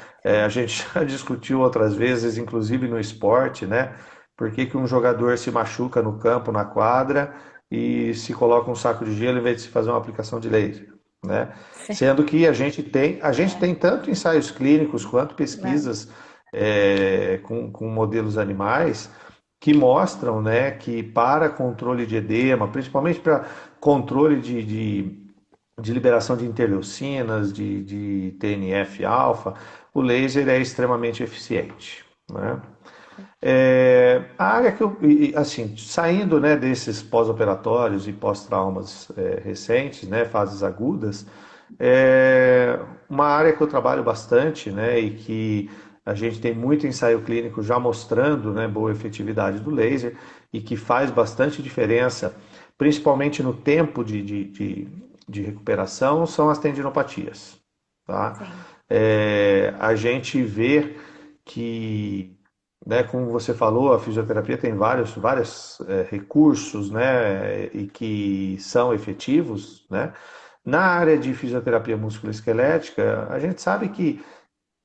A gente já discutiu outras vezes, inclusive no esporte, né? Por que que um jogador se machuca no campo, na quadra, e se coloca um saco de gelo em vez de se fazer uma aplicação de laser, né? Sim. Sendo que a gente tem tanto ensaios clínicos quanto pesquisas com modelos animais que mostram, né, que para controle de edema, principalmente para controle de liberação de interleucinas, de TNF-alfa, o laser é extremamente eficiente, né? A área que assim, saindo, né, desses pós-operatórios e pós-traumas recentes, né, fases agudas, uma área que eu trabalho bastante, né, e que a gente tem muito ensaio clínico já mostrando, né, boa efetividade do laser e que faz bastante diferença, principalmente no tempo de recuperação, são as tendinopatias. Tá? A gente vê que, né, como você falou, a fisioterapia tem vários recursos, né, e que são efetivos, né? Na área de fisioterapia musculoesquelética, a gente sabe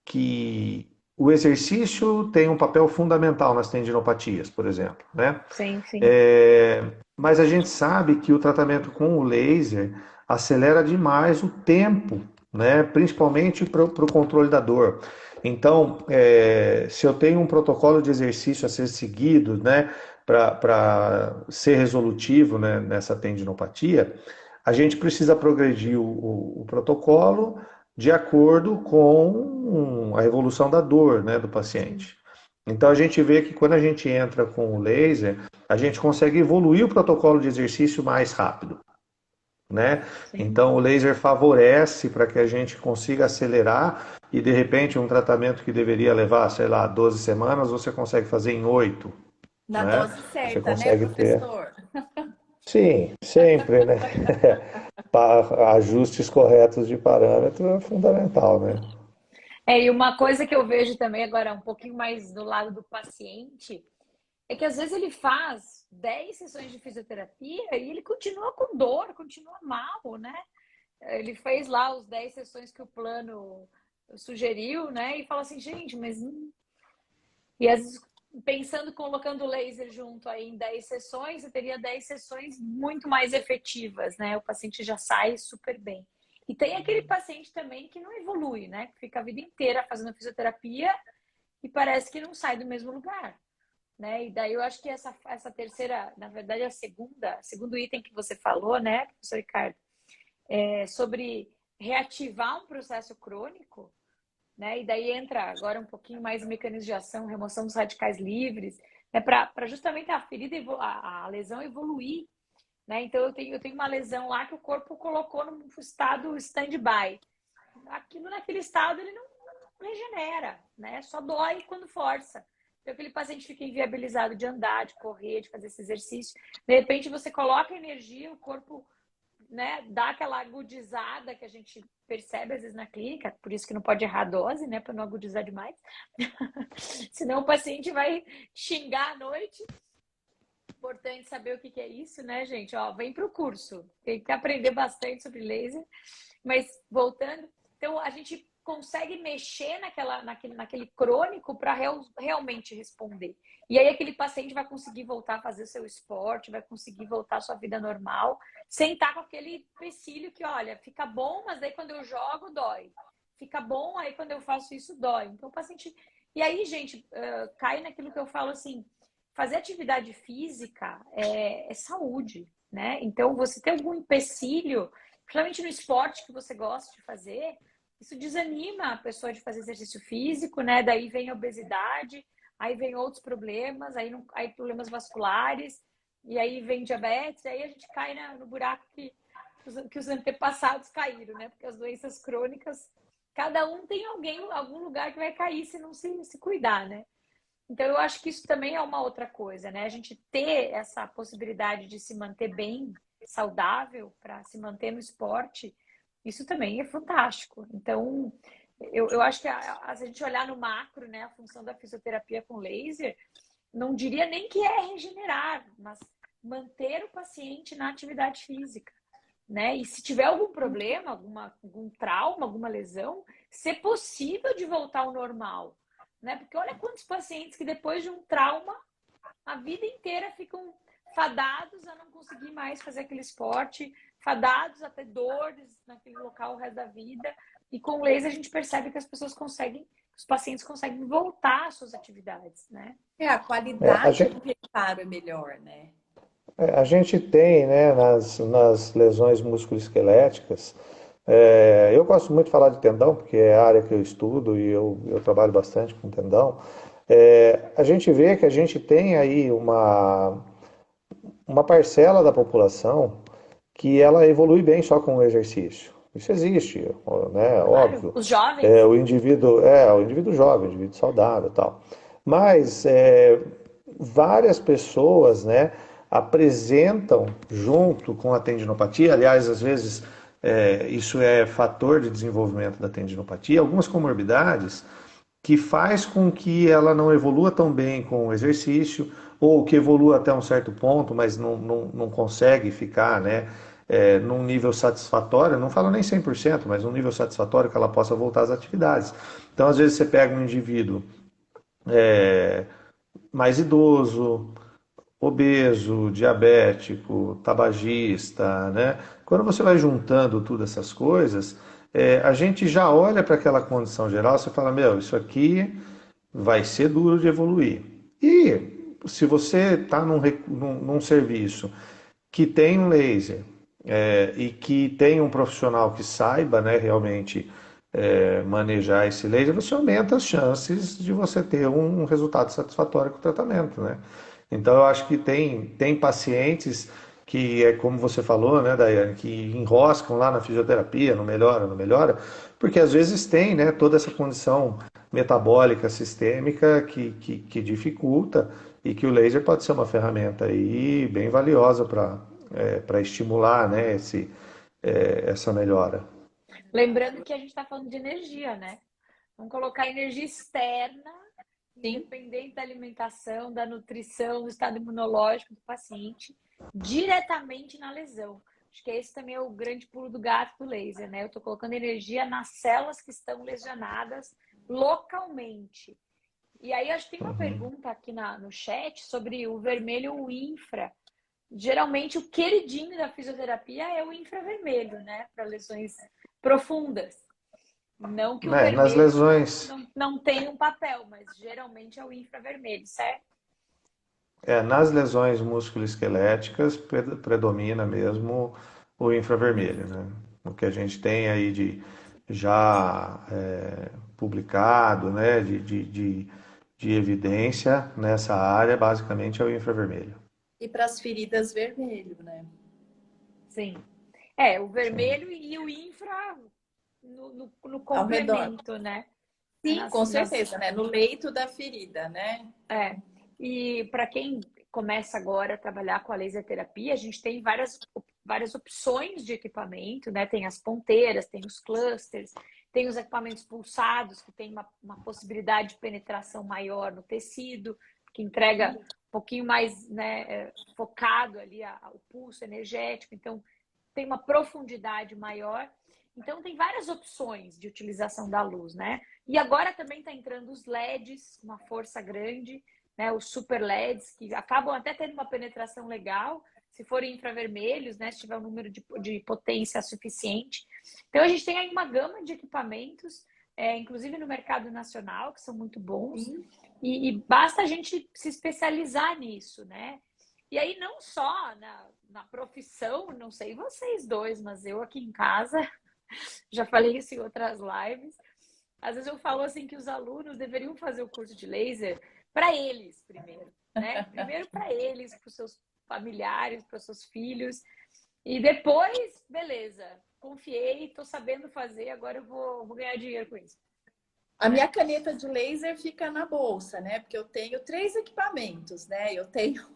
que o exercício tem um papel fundamental nas tendinopatias, por exemplo, né? Sim, sim. É, mas a gente sabe que o tratamento com o laser acelera demais o tempo, né? Principalmente para o controle da dor. Então, se eu tenho um protocolo de exercício a ser seguido, né, para ser resolutivo, né, nessa tendinopatia, a gente precisa progredir o protocolo de acordo com a evolução da dor, né, do Sim, paciente. Então a gente vê que quando a gente entra com o laser, a gente consegue evoluir o protocolo de exercício mais rápido, né? sim. Então o laser favorece para que a gente consiga acelerar e de repente um tratamento que deveria levar, sei lá, 12 semanas, você consegue fazer em 8, Na né? dose Você certa, né, consegue ter. professor? Sim, sempre, né? Ajustes corretos de parâmetro é fundamental, né? E uma coisa que eu vejo também agora, um pouquinho mais do lado do paciente, é que às vezes ele faz 10 sessões de fisioterapia e ele continua com dor, continua mal, né? Ele fez lá os 10 sessões que o plano sugeriu, né? E fala assim, gente, mas. E às vezes, pensando, colocando o laser junto aí em 10 sessões, você teria 10 sessões muito mais efetivas, né? O paciente já sai super bem. E tem aquele paciente também que não evolui, né? Que fica a vida inteira fazendo fisioterapia e parece que não sai do mesmo lugar, né? E daí eu acho que essa terceira, na verdade, segundo item que você falou, né, professor Ricardo, é sobre reativar um processo crônico, né? E daí entra agora um pouquinho mais o mecanismo de ação, remoção dos radicais livres, né? Para justamente a ferida, a lesão evoluir, né? Então eu tenho uma lesão lá que o corpo colocou num estado stand-by. Aquilo naquele estado ele não regenera, né? Só dói quando força. Então aquele paciente fica inviabilizado de andar, de correr, de fazer esse exercício. De repente você coloca energia, o corpo, né, dá aquela agudizada que a gente percebe às vezes na clínica, por isso que não pode errar a dose, né, para não agudizar demais. Senão o paciente vai xingar à noite. Importante saber o que é isso, né, gente? Ó, vem para o curso, tem que aprender bastante sobre laser. Mas voltando, então a gente consegue mexer naquele crônico para realmente responder. E aí aquele paciente vai conseguir voltar a fazer o seu esporte, vai conseguir voltar à sua vida normal, sem estar com aquele empecilho que, olha, fica bom, mas aí quando eu jogo, dói. Fica bom, aí quando eu faço isso, dói. Então o paciente... E aí, gente, cai naquilo que eu falo assim, fazer atividade física é saúde, né? Então, você tem algum empecilho, principalmente no esporte que você gosta de fazer, isso desanima a pessoa de fazer exercício físico, né? Daí vem a obesidade, aí vem outros problemas, aí problemas vasculares, e aí vem diabetes, aí a gente cai no buraco que os antepassados caíram, né? Porque as doenças crônicas, cada um tem algum lugar que vai cair se não se cuidar, né? Então, eu acho que isso também é uma outra coisa, né? A gente ter essa possibilidade de se manter bem saudável para se manter no esporte, isso também é fantástico. Então, eu acho que se a gente olhar no macro, né, a função da fisioterapia com laser, não diria nem que é regenerar, mas manter o paciente na atividade física, né? E se tiver algum problema, algum trauma, alguma lesão, ser possível de voltar ao normal, né? Porque olha quantos pacientes que depois de um trauma, a vida inteira ficam fadados a não conseguir mais fazer aquele esporte, fadados a ter dores naquele local o resto da vida. E com o laser a gente percebe que as pessoas conseguem, os pacientes conseguem voltar às suas atividades, né? A A qualidade gente, do reparo é melhor, né? a gente tem, né, nas lesões musculoesqueléticas, eu gosto muito de falar de tendão, porque é a área que eu estudo e eu trabalho bastante com tendão. A gente vê que a gente tem aí uma parcela da população que ela evolui bem só com o exercício. Isso existe, né? Claro, Óbvio. os jovens. O indivíduo jovem, o indivíduo saudável, e tal. Mas várias pessoas, né, apresentam junto com a tendinopatia, aliás, às vezes isso é fator de desenvolvimento da tendinopatia, algumas comorbidades que faz com que ela não evolua tão bem com o exercício, ou que evolua até um certo ponto, mas não consegue ficar, né, num nível satisfatório, não falo nem 100%, mas num nível satisfatório que ela possa voltar às atividades. Então, às vezes, você pega um indivíduo é, mais idoso, obeso, diabético, tabagista, né? Quando você vai juntando todas essas coisas, a gente já olha para aquela condição geral, você fala, meu, isso aqui vai ser duro de evoluir. E se você está num serviço que tem um laser e que tem um profissional que saiba, né, realmente manejar esse laser, você aumenta as chances de você ter um resultado satisfatório com o tratamento, né? Então eu acho que tem pacientes que é como você falou, né, Daiane, que enroscam lá na fisioterapia, não melhora, não melhora, porque às vezes tem, né, toda essa condição metabólica sistêmica que dificulta e que o laser pode ser uma ferramenta aí bem valiosa para estimular, né, essa melhora. Lembrando que a gente está falando de energia, né? Vamos colocar energia externa, Sim. independente da alimentação, da nutrição, do estado imunológico do paciente, diretamente na lesão. Acho que esse também é o grande pulo do gato do laser, né? Eu estou colocando energia nas células que estão lesionadas localmente. E aí, acho que tem uma pergunta aqui no chat sobre o vermelho e o infra. Geralmente, o queridinho da fisioterapia é o infravermelho, né? Para lesões profundas. Não que o Nas vermelho lesões, não tenha um papel, mas geralmente é o infravermelho, certo? nas lesões musculoesqueléticas predomina mesmo o infravermelho, né? O que a gente tem aí de já publicado, né, de evidência nessa área, basicamente é o infravermelho. E para as feridas, vermelho, né? Sim. O Sim. vermelho e o infra no Ao redor. complemento, né? Sim, com certeza, né? No leito da ferida, né? E para quem começa agora a trabalhar com a laser terapia, a gente tem várias opções de equipamento, né? Tem as ponteiras, tem os clusters, tem os equipamentos pulsados, que tem uma possibilidade de penetração maior no tecido, que entrega um pouquinho mais, né, focado ali o pulso energético, então tem uma profundidade maior. Então, tem várias opções de utilização da luz, né? E agora também está entrando os LEDs, uma força grande, né? Os super LEDs, que acabam até tendo uma penetração legal, se forem infravermelhos, né? Se tiver um número de potência suficiente. Então, a gente tem aí uma gama de equipamentos, inclusive no mercado nacional, que são muito bons. E basta a gente se especializar nisso, né? E aí, não só na profissão, não sei vocês dois, mas eu aqui em casa já falei isso em outras lives. Às vezes eu falo assim que os alunos deveriam fazer o curso de laser para eles primeiro, né? Primeiro para eles, para os seus familiares, para os seus filhos. E depois, beleza, confiei, estou sabendo fazer, agora eu vou ganhar dinheiro com isso. A minha caneta de laser fica na bolsa, né? Porque eu tenho 3 equipamentos, né? Eu tenho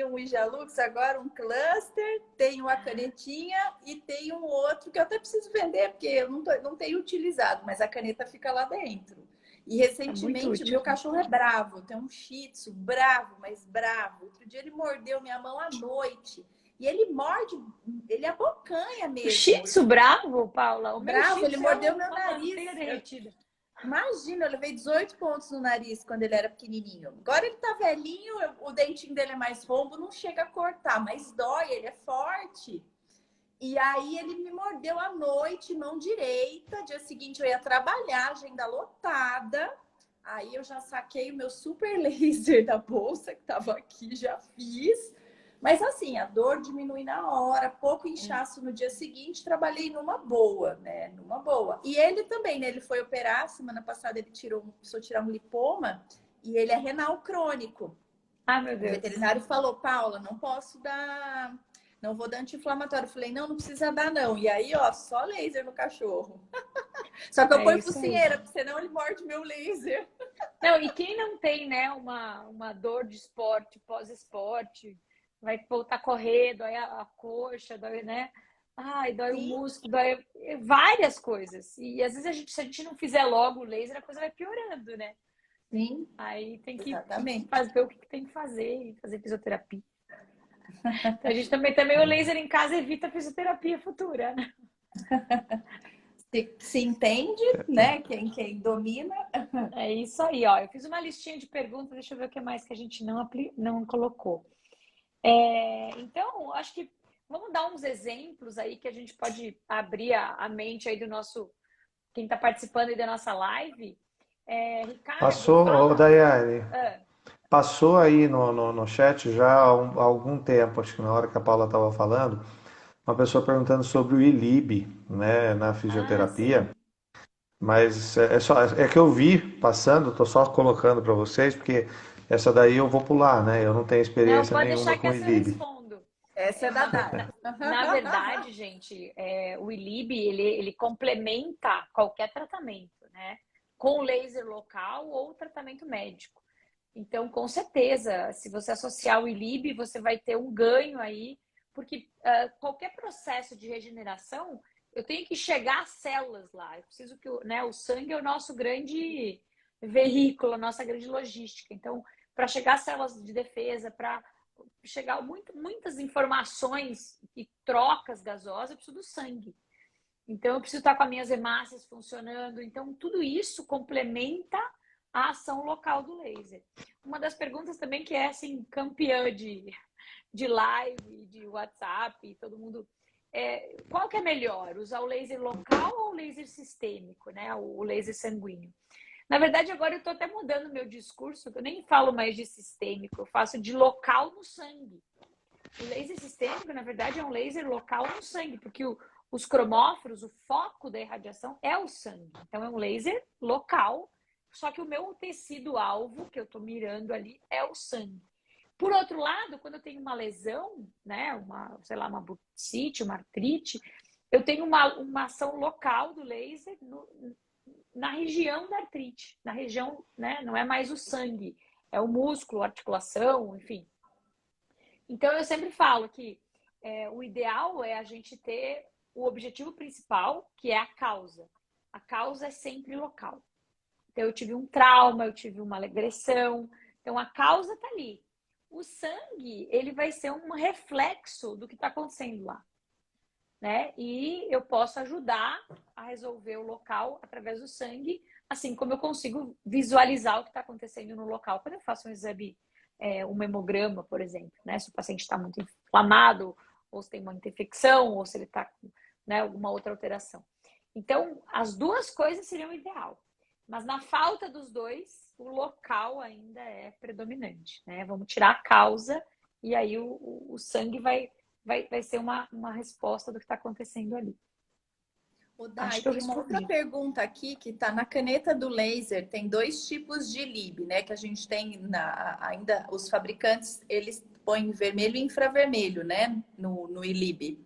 um Ijalux, agora um cluster, tenho a canetinha e tenho um outro que eu até preciso vender, porque eu não tenho utilizado, mas a caneta fica lá dentro. E recentemente, meu cachorro é bravo, tem um Shih Tzu bravo, mas bravo. Outro dia ele mordeu minha mão à noite. E ele morde, ele abocanha mesmo. O Shih Tzu bravo, Paula? O bravo, ele mordeu meu nariz. Derretida. Imagina, eu levei 18 pontos no nariz quando ele era pequenininho. Agora ele tá velhinho, o dentinho dele é mais rombo, não chega a cortar, mas dói, ele é forte. E aí ele me mordeu à noite, mão direita. Dia seguinte eu ia trabalhar, agenda lotada. Aí eu já saquei o meu super laser da bolsa que tava aqui, já fiz. Mas assim, a dor diminui na hora, pouco inchaço no dia seguinte, trabalhei numa boa, né? Numa boa. E ele também, né? Ele foi operar, semana passada ele precisou tirar um lipoma e ele é renal crônico. Ah, meu Deus. O veterinário falou, Paula, não vou dar anti-inflamatório. Eu falei, não precisa dar não. E aí, ó, só laser no cachorro. Só que eu ponho focinheira, porque senão ele morde meu laser. Não, e quem não tem, né, uma dor de esporte, pós-esporte, vai voltar a correr, dói a coxa, dói, né? Ai, dói o músculo, dói várias coisas. E às vezes se a gente não fizer logo o laser, a coisa vai piorando, né? Sim. Aí tem que Exatamente. fazer o que tem que fazer, fazer fisioterapia. Então, a gente também o laser em casa evita a fisioterapia futura, né? Se entende, né? Quem domina. É isso aí, ó. Eu fiz uma listinha de perguntas, deixa eu ver o que mais que a gente não colocou. Então, acho que vamos dar uns exemplos aí que a gente pode abrir a mente aí do nosso, quem está participando aí da nossa live. Ricardo, Passou, ô, fala. Daiane, Ah, passou aí no chat já há algum tempo, acho que na hora que a Paula estava falando, uma pessoa perguntando sobre o ILIB, né, na fisioterapia. sim. Mas é que eu vi passando, estou só colocando para vocês, porque essa daí eu vou pular, né? Eu não tenho Não, experiência pode nenhuma deixar que com essa eu ILIB. respondo. Essa é da Dai. Na verdade, gente, o ILIB, ele complementa qualquer tratamento, né? Com laser local ou tratamento médico. Então, com certeza, se você associar o ILIB, você vai ter um ganho aí, porque qualquer processo de regeneração, eu tenho que chegar às células lá. Eu preciso que o sangue é o nosso grande veículo, a nossa grande logística. Então, para chegar às células de defesa, para chegar muitas informações e trocas gasosas, eu preciso do sangue. Então, eu preciso estar com as minhas hemácias funcionando. Então, tudo isso complementa a ação local do laser. Uma das perguntas também que é, assim, campeã de live, de WhatsApp, todo mundo... qual que é melhor? Usar o laser local ou o laser sistêmico, né? O laser sanguíneo? Na verdade, agora eu estou até mudando meu discurso, eu nem falo mais de sistêmico, eu faço de local no sangue. O laser sistêmico, na verdade, é um laser local no sangue, porque os cromóforos, o foco da irradiação é o sangue. Então, é um laser local, só que o meu tecido-alvo, que eu estou mirando ali, é o sangue. Por outro lado, quando eu tenho uma lesão, né, uma bursite, uma artrite, eu tenho uma ação local do laser na região da artrite, na região, né, não é mais o sangue, é o músculo, a articulação, enfim. Então, eu sempre falo que o ideal é a gente ter o objetivo principal, que é a causa. A causa é sempre local. Então, eu tive um trauma, eu tive uma agressão. Então, a causa está ali. O sangue, ele vai ser um reflexo do que está acontecendo lá, né? E eu posso ajudar a resolver o local através do sangue, assim como eu consigo visualizar o que está acontecendo no local quando eu faço um exame, um hemograma, por exemplo, né? Se o paciente está muito inflamado, ou se tem muita infecção, ou se ele está com, né, alguma outra alteração. Então, as duas coisas seriam ideal. Mas na falta dos dois, o local ainda é predominante, né? Vamos tirar a causa e aí o sangue vai ser uma resposta do que está acontecendo ali. O Dai, Acho que eu tem uma outra respondi. pergunta aqui que está na caneta do laser. Tem dois tipos de lib, né? Que a gente tem ainda os fabricantes, eles põem vermelho e infravermelho, né? No ILIB.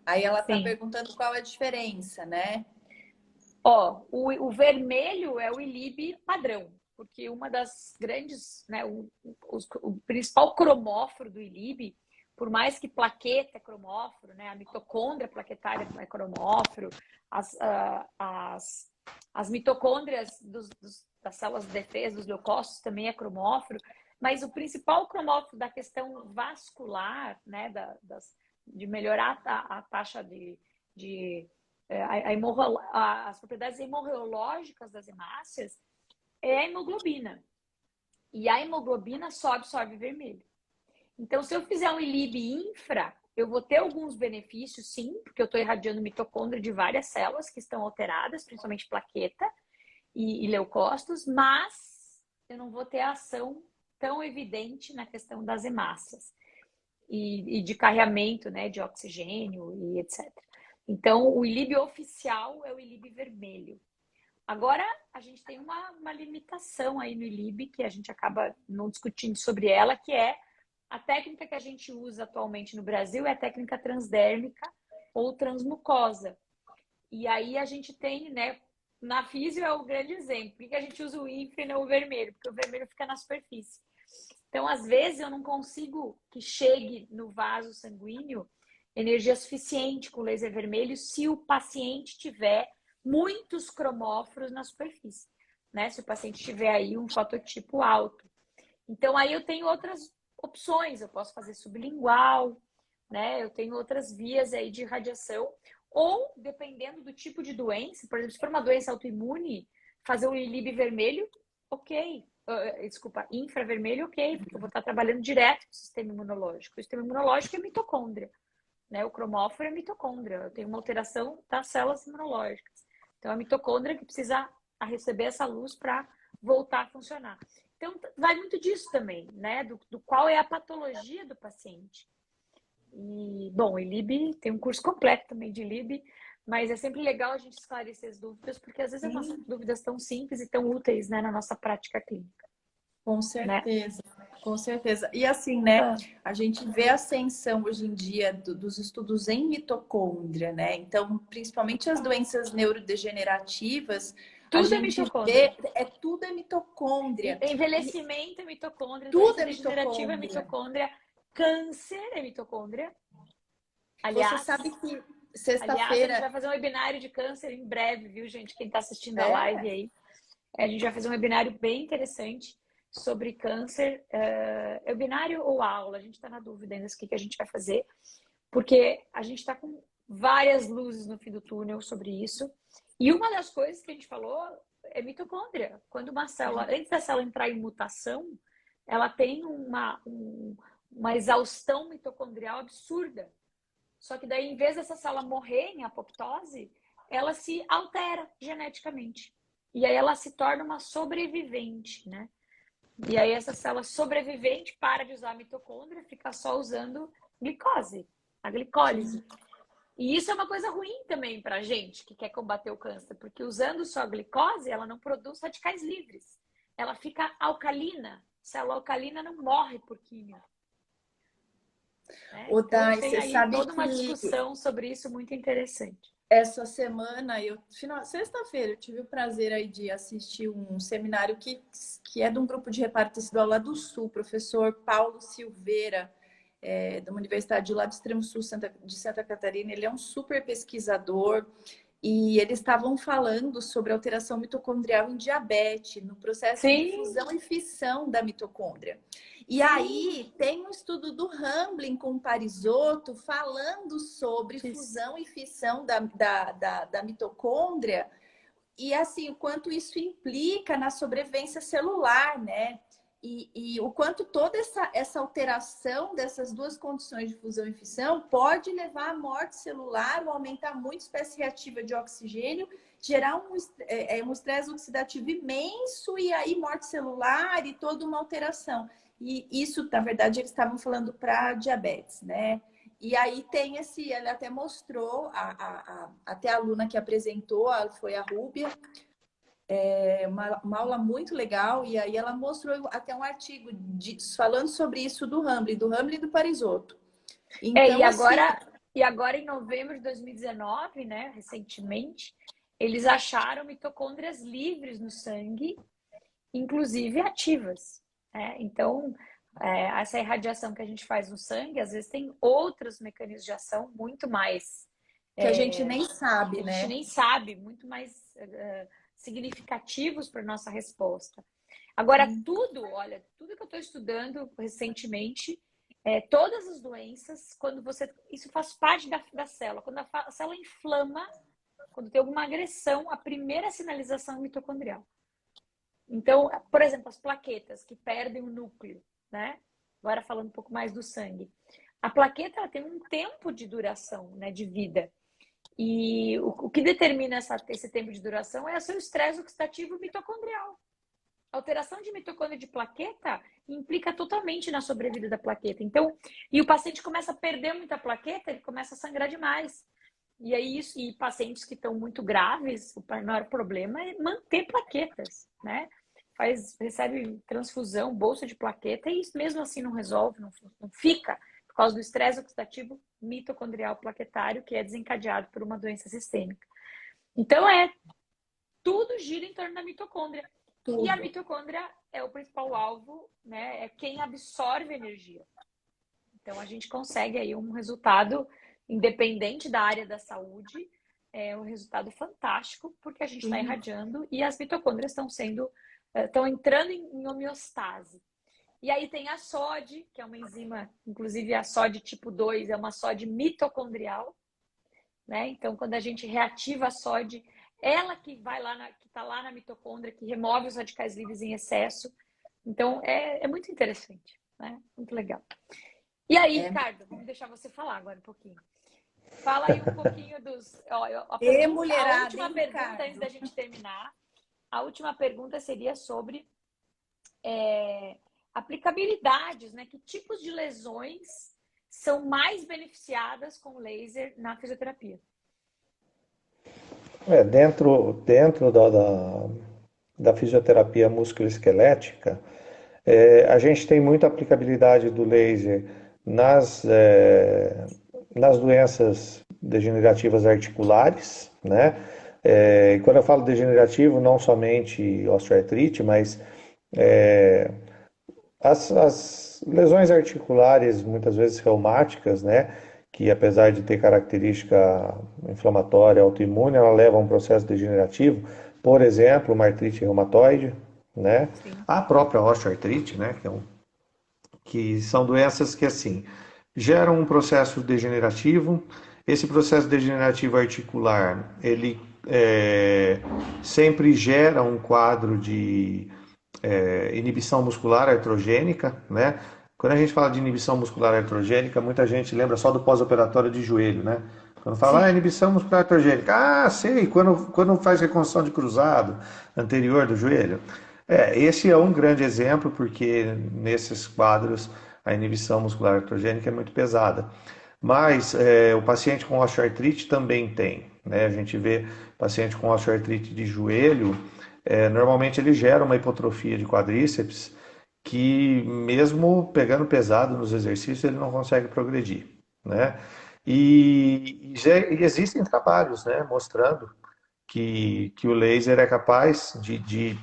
Aí ela está Sim. perguntando qual é a diferença, né? Ó, o vermelho é o ILIB padrão, porque uma das grandes, né, o principal cromóforo do ILIB, por mais que plaqueta é cromóforo, né, a mitocôndria plaquetária é cromóforo, as mitocôndrias das células de defesa, dos leucócitos também é cromóforo, mas o principal cromóforo da questão vascular, né, de melhorar a taxa as propriedades hemorreológicas das hemácias é a hemoglobina. E a hemoglobina só absorve vermelho. Então, se eu fizer um ILIB infra, eu vou ter alguns benefícios, sim, porque eu estou irradiando mitocôndria de várias células que estão alteradas, principalmente plaqueta e leucócitos, mas eu não vou ter a ação tão evidente na questão das hemácias e de carreamento, né, de oxigênio e etc. Então, o ILIB oficial é o ILIB vermelho. Agora, a gente tem uma limitação aí no ILIB, que a gente acaba não discutindo sobre ela, que é a técnica que a gente usa atualmente no Brasil é a técnica transdérmica ou transmucosa. E aí a gente tem, né, na físio é o grande exemplo. Por que a gente usa o infra e não o vermelho? Porque o vermelho fica na superfície. Então, às vezes, eu não consigo que chegue no vaso sanguíneo energia suficiente com laser vermelho se o paciente tiver muitos cromóforos na superfície, né? Se o paciente tiver aí um fototipo alto. Então, aí eu tenho opções. Eu posso fazer sublingual, né? Eu tenho outras vias aí de radiação. Ou, dependendo do tipo de doença, por exemplo, se for uma doença autoimune, fazer o ILIB vermelho, ok. Desculpa, infravermelho, ok, porque eu vou estar trabalhando direto com o sistema imunológico. O sistema imunológico é mitocôndria, né? O cromóforo é mitocôndria. Eu tenho uma alteração das células imunológicas. Então, a mitocôndria que precisa receber essa luz para voltar a funcionar. Então, vai muito disso também, né? Do qual é a patologia do paciente. E, bom, e ILIB tem um curso completo também de ILIB, mas é sempre legal a gente esclarecer as dúvidas, porque às vezes são dúvidas tão simples e tão úteis, né, na nossa prática clínica. Com certeza, né? Com certeza. E assim, né, a gente vê a ascensão hoje em dia dos estudos em mitocôndria, né? Então, principalmente as doenças neurodegenerativas, a Tudo é gente mitocôndria. vê, tudo é mitocôndria. Envelhecimento é mitocôndria, Tudo doença é degenerativa é mitocôndria. mitocôndria, câncer é mitocôndria. Você sabe que Aliás, a gente sexta-feira vai fazer um webinário de câncer em breve, viu, gente? Quem está assistindo a é live aí. A gente vai fazer um webinário bem interessante sobre câncer. Webinário ou aula? A gente está na dúvida ainda do que a gente vai fazer, porque a gente está com várias luzes no fim do túnel sobre isso. E uma das coisas que a gente falou é mitocôndria. Quando uma célula, antes da célula entrar em mutação, ela tem uma exaustão mitocondrial absurda. Só que daí, em vez dessa célula morrer em apoptose, ela se altera geneticamente. E aí ela se torna uma sobrevivente, né? E aí essa célula sobrevivente para de usar a mitocôndria, fica só usando glicose, a glicólise. E isso é uma coisa ruim também para a gente que quer combater o câncer, porque usando só a glicose, ela não produz radicais livres. Ela fica alcalina. Célula alcalina não morre por químio. Né? Então Dai, tem você aí sabe toda uma que discussão sobre isso muito interessante. essa semana, sexta-feira, eu tive o prazer aí de assistir um seminário que é de um grupo de reparo tecidual lá do Sul, professor Paulo Silveira, de uma universidade lá do extremo sul de Santa Catarina. Ele é um super pesquisador e eles estavam falando sobre alteração mitocondrial em diabetes, no processo de fusão e fissão da mitocôndria. E aí tem um estudo do Hamblin com o Parisotto falando sobre fusão e fissão da mitocôndria e assim o quanto isso implica na sobrevivência celular, né? E o quanto toda essa alteração dessas duas condições de fusão e fissão pode levar à morte celular ou aumentar muito a espécie reativa de oxigênio, gerar um estresse oxidativo imenso e aí morte celular e toda uma alteração. E isso, na verdade, eles estavam falando para diabetes, né? E aí tem ele até mostrou, até a aluna que apresentou, foi a Rúbia, uma aula muito legal, e aí ela mostrou até um artigo falando sobre isso do Hamblin e do Parisotto. Então, e agora em novembro de 2019, né, recentemente, eles acharam mitocôndrias livres no sangue, inclusive ativas. Né? Então, essa irradiação que a gente faz no sangue, às vezes tem outros mecanismos de ação muito mais... que a gente nem sabe, né? A gente nem sabe, muito mais significativos para nossa resposta. Agora, tudo que eu estou estudando recentemente, todas as doenças, isso faz parte da célula. Quando a célula inflama, quando tem alguma agressão, a primeira sinalização é mitocondrial. Então, por exemplo, as plaquetas que perdem o núcleo, né? Agora falando um pouco mais do sangue. A plaqueta ela tem um tempo de duração, né, de vida. E o que determina esse tempo de duração é o seu estresse oxidativo mitocondrial. A alteração de mitocôndria de plaqueta implica totalmente na sobrevida da plaqueta. Então, e o paciente começa a perder muita plaqueta, ele começa a sangrar demais. E aí, pacientes que estão muito graves, o maior problema é manter plaquetas, né? Recebe transfusão, bolsa de plaqueta, e mesmo assim não resolve, não fica, por causa do estresse oxidativo mitocondrial plaquetário, que é desencadeado por uma doença sistêmica. Então, tudo gira em torno da mitocôndria. Tudo. E a mitocôndria é o principal alvo, né? É quem absorve energia. Então, a gente consegue aí um resultado independente da área da saúde, um resultado fantástico, porque a gente está irradiando e as mitocôndrias estão entrando em homeostase. E aí tem a SOD, que é uma enzima, inclusive a SOD tipo 2 é uma SOD mitocondrial, né? Então, quando a gente reativa a SOD, ela que vai lá que está lá na mitocôndria, que remove os radicais livres em excesso. Então, é muito interessante, né? Muito legal. E aí, Ricardo, vamos deixar você falar agora um pouquinho. Fala aí um pouquinho dos. Ó, Mulherada, a última pergunta, Ricardo? antes da gente terminar. A última pergunta seria sobre aplicabilidades, né? Que tipos de lesões são mais beneficiadas com laser na fisioterapia? Dentro da fisioterapia musculoesquelética, a gente tem muita aplicabilidade do laser nas doenças degenerativas articulares, né? E quando eu falo degenerativo, não somente osteoartrite, mas as lesões articulares, muitas vezes reumáticas, né? Que apesar de ter característica inflamatória, autoimune, ela leva a um processo degenerativo. Por exemplo, uma artrite reumatoide, né? Sim. A própria osteoartrite, né? Que são doenças que, assim, geram um processo degenerativo. Esse processo degenerativo articular, ele sempre gera um quadro de inibição muscular artrogênica, né? Quando a gente fala de inibição muscular artrogênica, muita gente lembra só do pós-operatório de joelho, né? Quando fala, inibição muscular artrogênica, sei, quando faz reconstrução de cruzado anterior do joelho. Esse é um grande exemplo, porque nesses quadros a inibição muscular artrogênica é muito pesada. Mas o paciente com osteoartrite também tem, né? A gente vê paciente com osteoartrite de joelho, normalmente ele gera uma hipotrofia de quadríceps que mesmo pegando pesado nos exercícios ele não consegue progredir, né? E existem trabalhos, né, mostrando que o laser é capaz de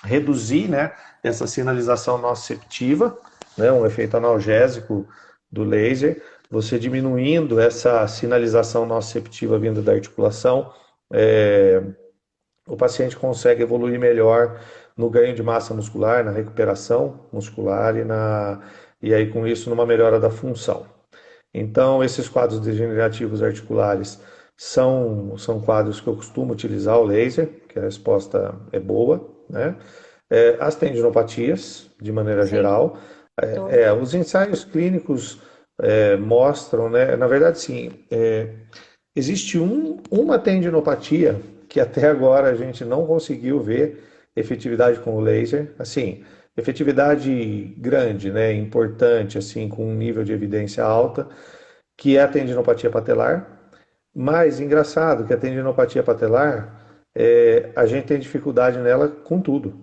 reduzir, né, essa sinalização nociceptiva, né, um efeito analgésico do laser, você diminuindo essa sinalização nociceptiva vinda da articulação, o paciente consegue evoluir melhor no ganho de massa muscular, na recuperação muscular e aí com isso numa melhora da função. Então, esses quadros degenerativos articulares são quadros que eu costumo utilizar o laser, que a resposta é boa, né? As tendinopatias, de maneira geral. Os ensaios clínicos mostram, né? Na verdade, sim, existe uma tendinopatia que até agora a gente não conseguiu ver efetividade com o laser. Assim, efetividade grande, né? Importante, assim, com um nível de evidência alta, que é a tendinopatia patelar. Mas engraçado que a tendinopatia patelar, a gente tem dificuldade nela com tudo.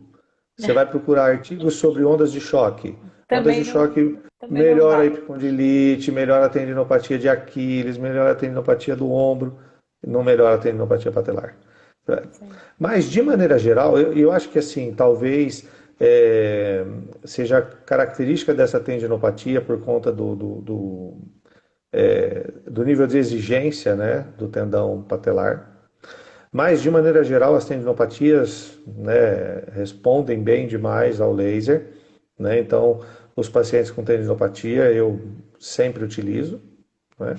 Você vai procurar artigos sobre ondas de choque. Ondas de choque melhora a epicondilite, melhora a tendinopatia de Aquiles, melhora a tendinopatia do ombro, não melhora a tendinopatia patelar. Mas, de maneira geral, eu acho que assim, talvez seja característica dessa tendinopatia por conta do nível de exigência, né, do tendão patelar. Mas, de maneira geral, as tendinopatias, né, respondem bem demais ao laser, né? Então, os pacientes com tendinopatia eu sempre utilizo, né?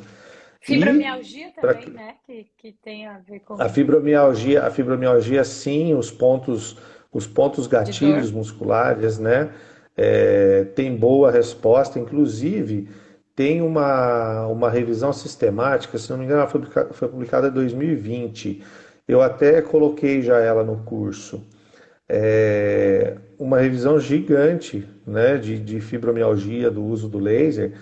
Fibromialgia também, né? Que tem a ver com... A fibromialgia sim, os pontos gatilhos musculares, né? Tem boa resposta, inclusive tem uma revisão sistemática, se não me engano, ela foi publicada em 2020. Eu até coloquei já ela no curso. Uma revisão gigante, né, de fibromialgia, do uso do laser.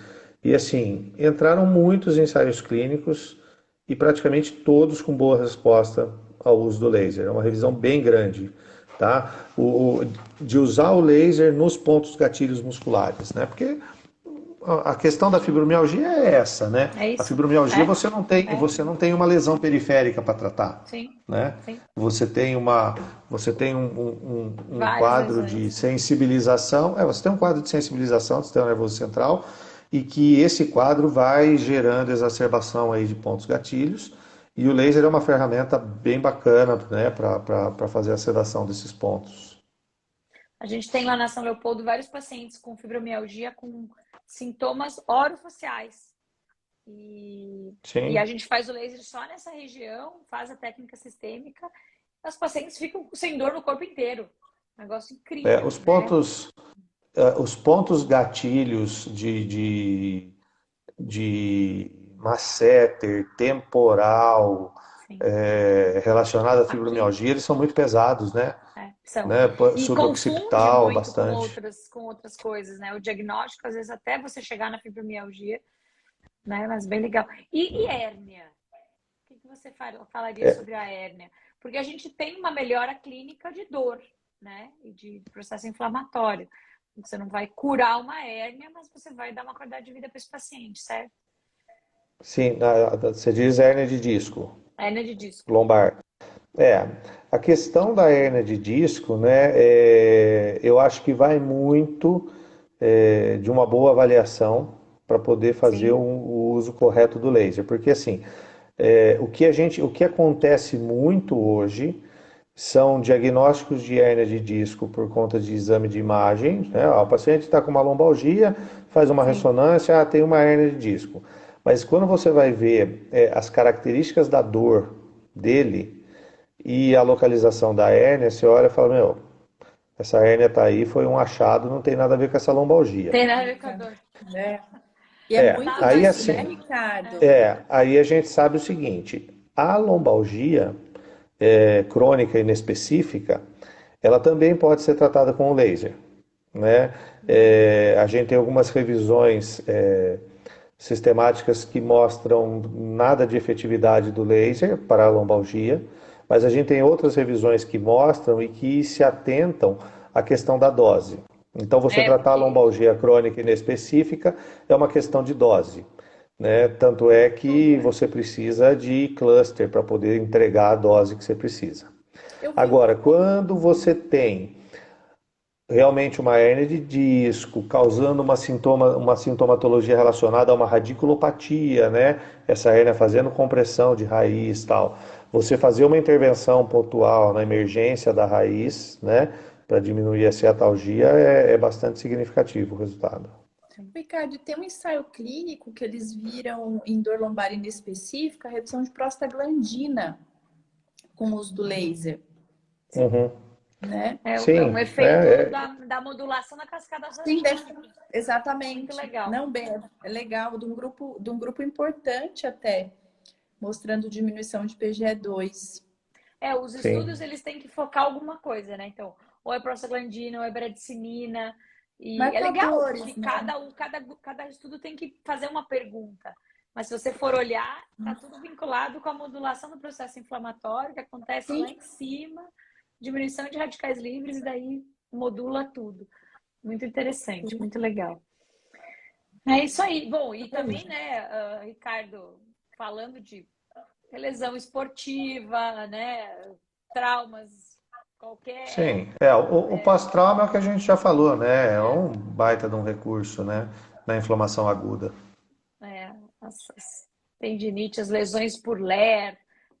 E assim, entraram muitos ensaios clínicos e praticamente todos com boa resposta ao uso do laser. É uma revisão bem grande, tá? De usar o laser nos pontos gatilhos musculares, né? Porque a questão da fibromialgia é essa, né? A fibromialgia você não tem uma lesão periférica para tratar, né? Sim. Você tem um quadro de sensibilização, você tem um quadro de sensibilização do sistema nervoso central e que esse quadro vai gerando exacerbação aí de pontos gatilhos e o laser é uma ferramenta bem bacana, né, para fazer a sedação desses pontos. A gente tem lá na São Leopoldo vários pacientes com fibromialgia com sintomas orofaciais. E a Sim. gente faz o laser só nessa região, faz a técnica sistêmica, os pacientes ficam sem dor no corpo inteiro. Negócio É, incrível, né? os pontos gatilhos de masseter, temporal, Sim. relacionado à Aqui, fibromialgia, eles são muito pesados, né? são. Né? E confunde Suboccipital, muito bastante. com outras coisas, né? O diagnóstico, às vezes, até você chegar na fibromialgia, né? Mas bem legal. E hérnia? O que você falaria sobre a hérnia? Porque a gente tem uma melhora clínica de dor, né? E de processo inflamatório. Você não vai curar uma hérnia, mas você vai dar uma qualidade de vida para esse paciente, certo? Sim, você diz hérnia de disco, Hérnia de disco. lombar. É, a questão da hérnia de disco, né, eu acho que vai muito de uma boa avaliação para poder fazer Sim, o uso correto do laser. Porque assim, o que acontece muito hoje são diagnósticos de hérnia de disco por conta de exame de imagem, né? O paciente está com uma lombalgia, faz uma sim. ressonância, tem uma hérnia de disco. Mas quando você vai ver as características da dor dele e a localização da hérnia, você olha e fala, meu, essa hérnia tá aí, foi um achado, não tem nada a ver com essa lombalgia. Tem nada a ver com a dor. Né? E é muito Aí Tava. isso, né, assim, Ricardo? aí a gente sabe o seguinte, a lombalgia crônica e inespecífica, ela também pode ser tratada com o laser, né? A gente tem algumas revisões sistemáticas que mostram nada de efetividade do laser para a lombalgia, mas a gente tem outras revisões que mostram e que se atentam à questão da dose. Então, você tratar a Porque lombalgia crônica inespecífica é uma questão de dose, né? Tanto é que você precisa de cluster para poder entregar a dose que você precisa. Eu vi Agora, muito. quando você tem realmente uma hérnia de disco, causando uma sintomatologia relacionada a uma radiculopatia, né? Essa hérnia fazendo compressão de raiz, tal. Você fazer uma intervenção pontual na emergência da raiz, né? Para diminuir essa atalgia é bastante significativo o resultado. Ricardo, tem um ensaio clínico que eles viram em dor lombar inespecífica, redução de prostaglandina com o uso do laser, Uhum. né? é um Sim, efeito da modulação da cascada Sim, rosística. Muito exatamente. legal. Não, bem, é legal, de um grupo importante até, mostrando diminuição de PGE2. Os sim, estudos eles têm que focar alguma coisa, né? Então, ou é prostaglandina, ou é bradicimina. E é legal, Marcadores, porque né? cada estudo tem que fazer uma pergunta. Mas se você for olhar, está tudo vinculado com a modulação do processo inflamatório, que acontece lá Sim. em cima, diminuição de radicais livres, e daí modula tudo. Muito interessante, muito legal. É isso aí. Bom, e também, né, Ricardo, falando de lesão esportiva, né? Traumas, qualquer. sim. O pós-trauma é o que a gente já falou, né? É um baita de um recurso, né? Na inflamação aguda. As tendinite, as lesões por LER,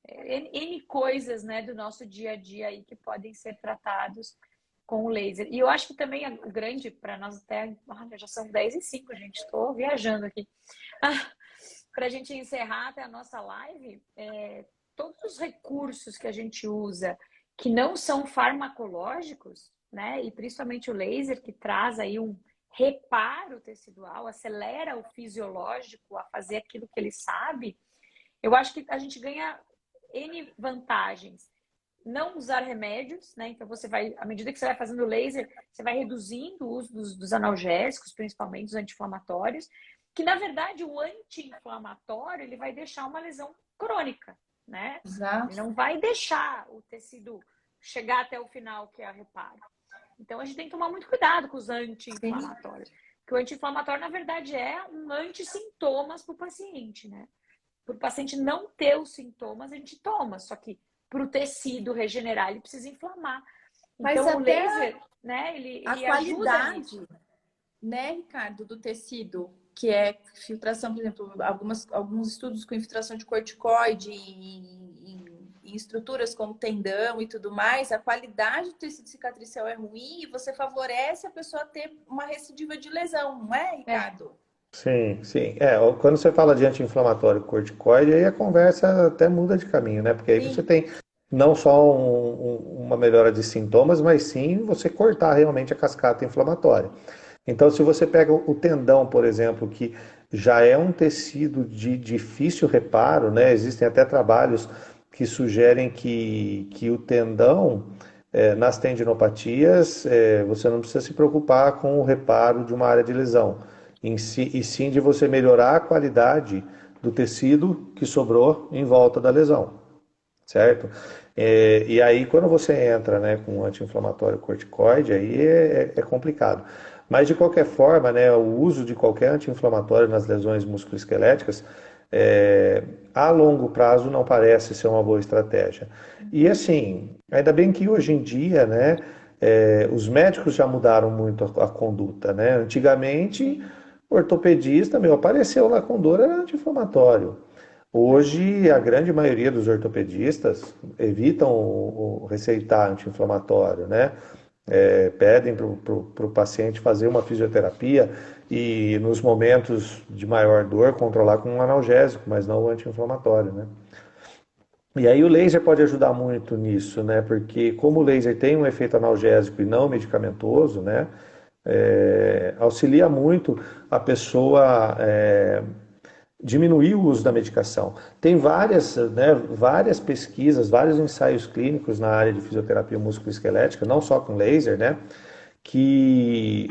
N coisas, né, do nosso dia a dia aí que podem ser tratados com o laser. E eu acho que também o grande, para nós até. Olha, já são 10h05, gente, estou viajando aqui. Para a gente encerrar até a nossa live, todos os recursos que a gente usa que não são farmacológicos, né? E principalmente o laser, que traz aí um reparo tecidual, acelera o fisiológico a fazer aquilo que ele sabe, eu acho que a gente ganha N vantagens. Não usar remédios, né? Então você vai, à medida que você vai fazendo o laser, você vai reduzindo o uso dos analgésicos, principalmente os anti-inflamatórios, que na verdade o anti-inflamatório ele vai deixar uma lesão crônica, né? Ele Exato. não vai deixar o tecido chegar até o final, que é a reparo. Então a gente tem que tomar muito cuidado com os Sim. anti-inflamatórios. Porque o anti-inflamatório, na verdade, é um anti-sintomas para o paciente, né? Para o paciente não ter os sintomas, a gente toma. Só que para o tecido regenerar, ele precisa inflamar. Mas Então o até laser, né, a ele ajuda nisso. qualidade, né, Ricardo, do tecido, que é filtração, por exemplo, alguns estudos com infiltração de corticoide em estruturas como tendão e tudo mais, a qualidade do tecido cicatricial é ruim e você favorece a pessoa a ter uma recidiva de lesão, não é, Ricardo? Sim, sim. Quando você fala de anti-inflamatório corticoide, aí a conversa até muda de caminho, né? Porque aí você Sim, tem não só uma melhora de sintomas, mas sim você cortar realmente a cascata inflamatória. Então, se você pega o tendão, por exemplo, que já é um tecido de difícil reparo, né? Existem até trabalhos que sugerem que o tendão, nas tendinopatias, você não precisa se preocupar com o reparo de uma área de lesão, e sim de você melhorar a qualidade do tecido que sobrou em volta da lesão, certo? E aí, quando você entra, né, com um anti-inflamatório corticoide, aí é complicado. Mas, de qualquer forma, né, o uso de qualquer anti-inflamatório nas lesões musculoesqueléticas, é, a longo prazo, não parece ser uma boa estratégia. E, assim, ainda bem que hoje em dia, né, os médicos já mudaram muito a conduta, né? Antigamente, o ortopedista, meu, apareceu lá com dor, era anti-inflamatório. Hoje, a grande maioria dos ortopedistas evitam o receitar anti-inflamatório, né? Pedem para o paciente fazer uma fisioterapia e, nos momentos de maior dor, controlar com um analgésico, mas não o anti-inflamatório, né? E aí o laser pode ajudar muito nisso, né? Porque como o laser tem um efeito analgésico e não medicamentoso, né? Auxilia muito a pessoa diminuir o uso da medicação. Tem várias, né, várias pesquisas, vários ensaios clínicos na área de fisioterapia musculoesquelética, não só com laser, né, que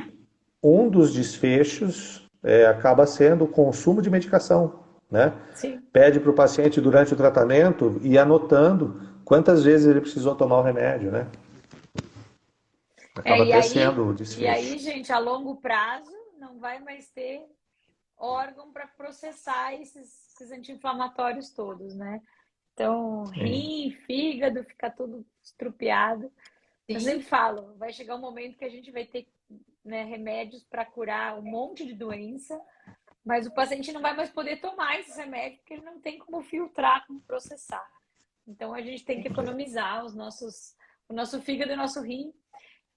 um dos desfechos acaba sendo o consumo de medicação, né? Sim. Pede para o paciente durante o tratamento ir anotando quantas vezes ele precisou tomar o remédio, né? É, Acaba até sendo o e desfecho. aí, gente, a longo prazo não vai mais ter órgão para processar esses anti-inflamatórios todos, né? Então, Sim. rim, fígado, fica tudo estrupiado. Eu sempre sim, falo, vai chegar um momento que a gente vai ter, né, remédios para curar um monte de doença, mas o paciente não vai mais poder tomar esses remédios porque ele não tem como filtrar, como processar. Então a gente tem que economizar o nosso fígado e o nosso rim,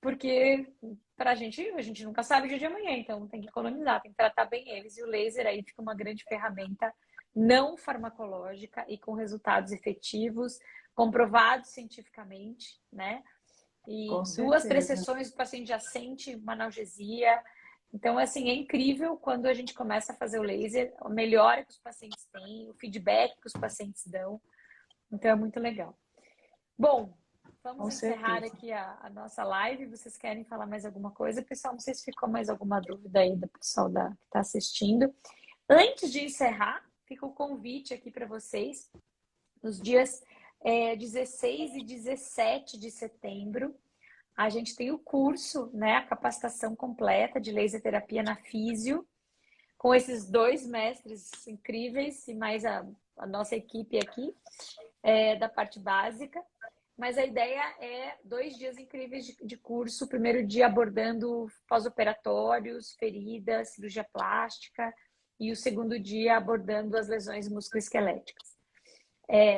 porque para a gente nunca sabe o dia de amanhã, então tem que economizar, tem que tratar bem eles. E o laser aí fica uma grande ferramenta não farmacológica e com resultados efetivos, comprovados cientificamente, né? E com duas, três certeza. sessões o paciente já sente uma analgesia. Então, assim, é incrível quando a gente começa a fazer o laser, a melhora que os pacientes têm, o feedback que os pacientes dão. Então, é muito legal. Bom, vamos Com encerrar certeza. aqui a nossa live. Vocês querem falar mais alguma coisa? Pessoal, não sei se ficou mais alguma dúvida aí do pessoal que está assistindo. Antes de encerrar, fica o convite aqui para vocês. Nos dias 16 e 17 de setembro, a gente tem o curso, né, a capacitação completa de laser terapia na Físio, com esses dois mestres incríveis e mais a nossa equipe aqui da parte básica. Mas a ideia é 2 dias incríveis de curso. O primeiro dia abordando pós-operatórios, feridas, cirurgia plástica, e o segundo dia abordando as lesões musculoesqueléticas.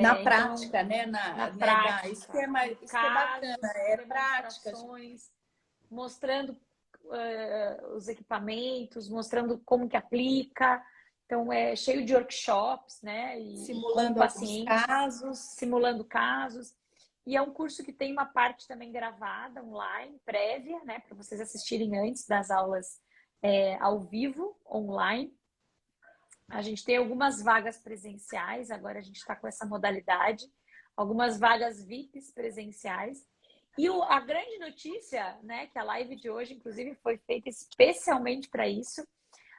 Na Então, prática, né, na Isso prática, com isso que é bacana, casos, com é prática. demonstrações, mostrando os equipamentos, mostrando como que aplica. Então, é cheio de workshops, né? E com o Simulando alguns paciente, casos. simulando casos. E é um curso que tem uma parte também gravada, online, prévia, né? Para vocês assistirem antes das aulas ao vivo, online. A gente tem algumas vagas presenciais, agora a gente está com essa modalidade, algumas vagas VIPs presenciais. E a grande notícia, né, que a live de hoje, inclusive, foi feita especialmente para isso,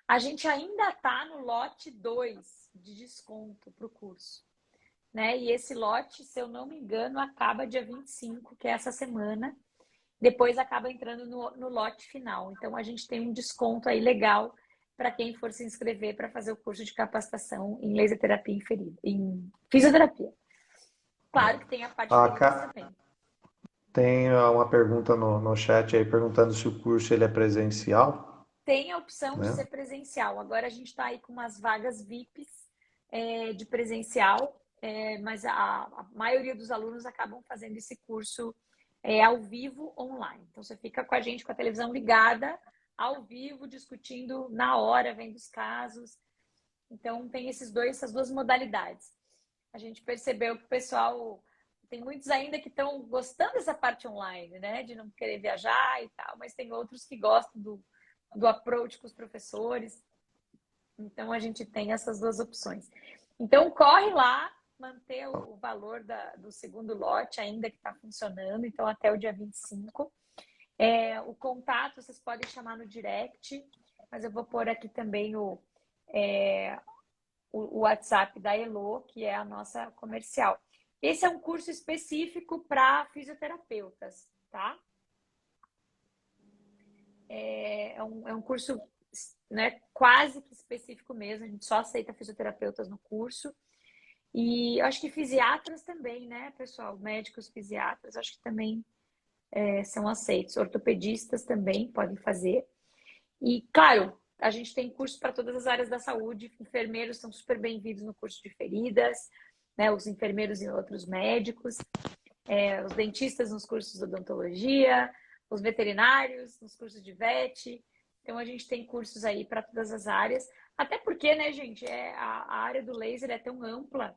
a gente ainda está no lote 2 de desconto para o curso. Né? E esse lote, se eu não me engano, acaba dia 25, que é essa semana. Depois acaba entrando no lote final. Então, a gente tem um desconto aí legal para quem for se inscrever para fazer o curso de capacitação em laser terapia em fisioterapia. Claro que tem a parte A feridas Ca- também. Tem uma pergunta no chat aí perguntando se o curso ele é presencial, Tem a opção de né? ser presencial. Agora a gente está aí com umas vagas VIPs de presencial. mas a maioria dos alunos acabam fazendo esse curso ao vivo, online. Então, você fica com a gente com a televisão ligada, ao vivo, discutindo na hora, vendo os casos. Então, tem essas duas modalidades. A gente percebeu que o pessoal... Tem muitos ainda que estão gostando dessa parte online, né? De não querer viajar e tal, mas tem outros que gostam do approach com os professores. Então, a gente tem essas duas opções. Então, corre lá, manter o valor do segundo lote ainda que está funcionando, então até o dia 25. O contato vocês podem chamar no direct, mas eu vou pôr aqui também o WhatsApp da Elo, que é a nossa comercial. Esse é um curso específico para fisioterapeutas, tá? É um curso, né, quase que específico mesmo, a gente só aceita fisioterapeutas no curso. E acho que fisiatras também, né, pessoal? Médicos fisiatras, acho que também são aceitos. Ortopedistas também podem fazer. E, claro, a gente tem curso para todas as áreas da saúde. Enfermeiros são super bem-vindos no curso de feridas, né? Os enfermeiros e outros médicos. Os dentistas nos cursos de odontologia, os veterinários nos cursos de vet. Então, a gente tem cursos aí para todas as áreas. Até porque, né, gente, a área do laser é tão ampla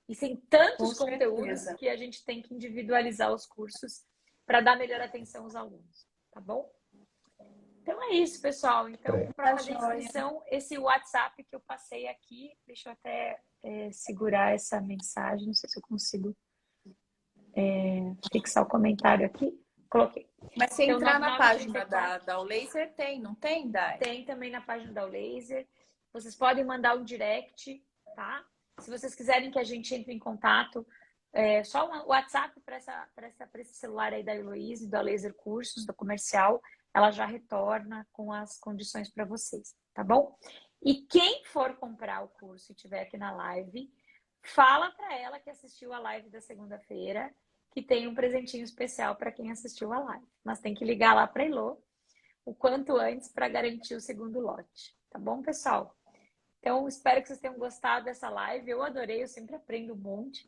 e tem tantos conteúdos que a gente tem que individualizar os cursos para dar melhor atenção aos alunos, tá bom? Então é isso, pessoal. Então, para fazer inscrição, esse WhatsApp que eu passei aqui, deixa eu até segurar essa mensagem, não sei se eu consigo fixar o comentário aqui. Coloquei. Mas se entrar na página da Laser, tem, não tem, Dai? Tem também na página da Laser. Vocês podem mandar um direct, tá? Se vocês quiserem que a gente entre em contato, só um WhatsApp para esse celular aí da Heloísa, da Laser Cursos, do comercial, ela já retorna com as condições para vocês, tá bom? E quem for comprar o curso e estiver aqui na live, fala para ela que assistiu a live da segunda-feira, que tem um presentinho especial para quem assistiu a live. Mas tem que ligar lá para a Elo o quanto antes para garantir o segundo lote, tá bom, pessoal? Então, espero que vocês tenham gostado dessa live. Eu adorei, eu sempre aprendo um monte.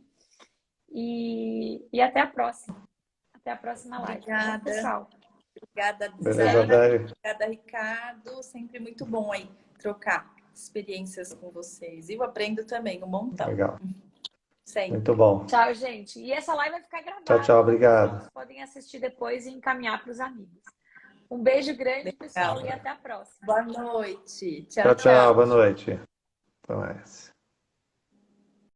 E até a próxima. Até a próxima live. Obrigada. Tá bom, pessoal? Obrigada, Beleza, Dai. Obrigada, Ricardo. Sempre muito bom aí trocar experiências com vocês. Eu aprendo também um montão. Legal. Sempre. Muito bom. Tchau, gente. E essa live vai ficar gravada. Tchau, tchau. Obrigado. Vocês podem assistir depois e encaminhar para os amigos. Um beijo grande, pessoal, e até a próxima. Boa noite. Tchau, tchau. Boa noite. Até mais.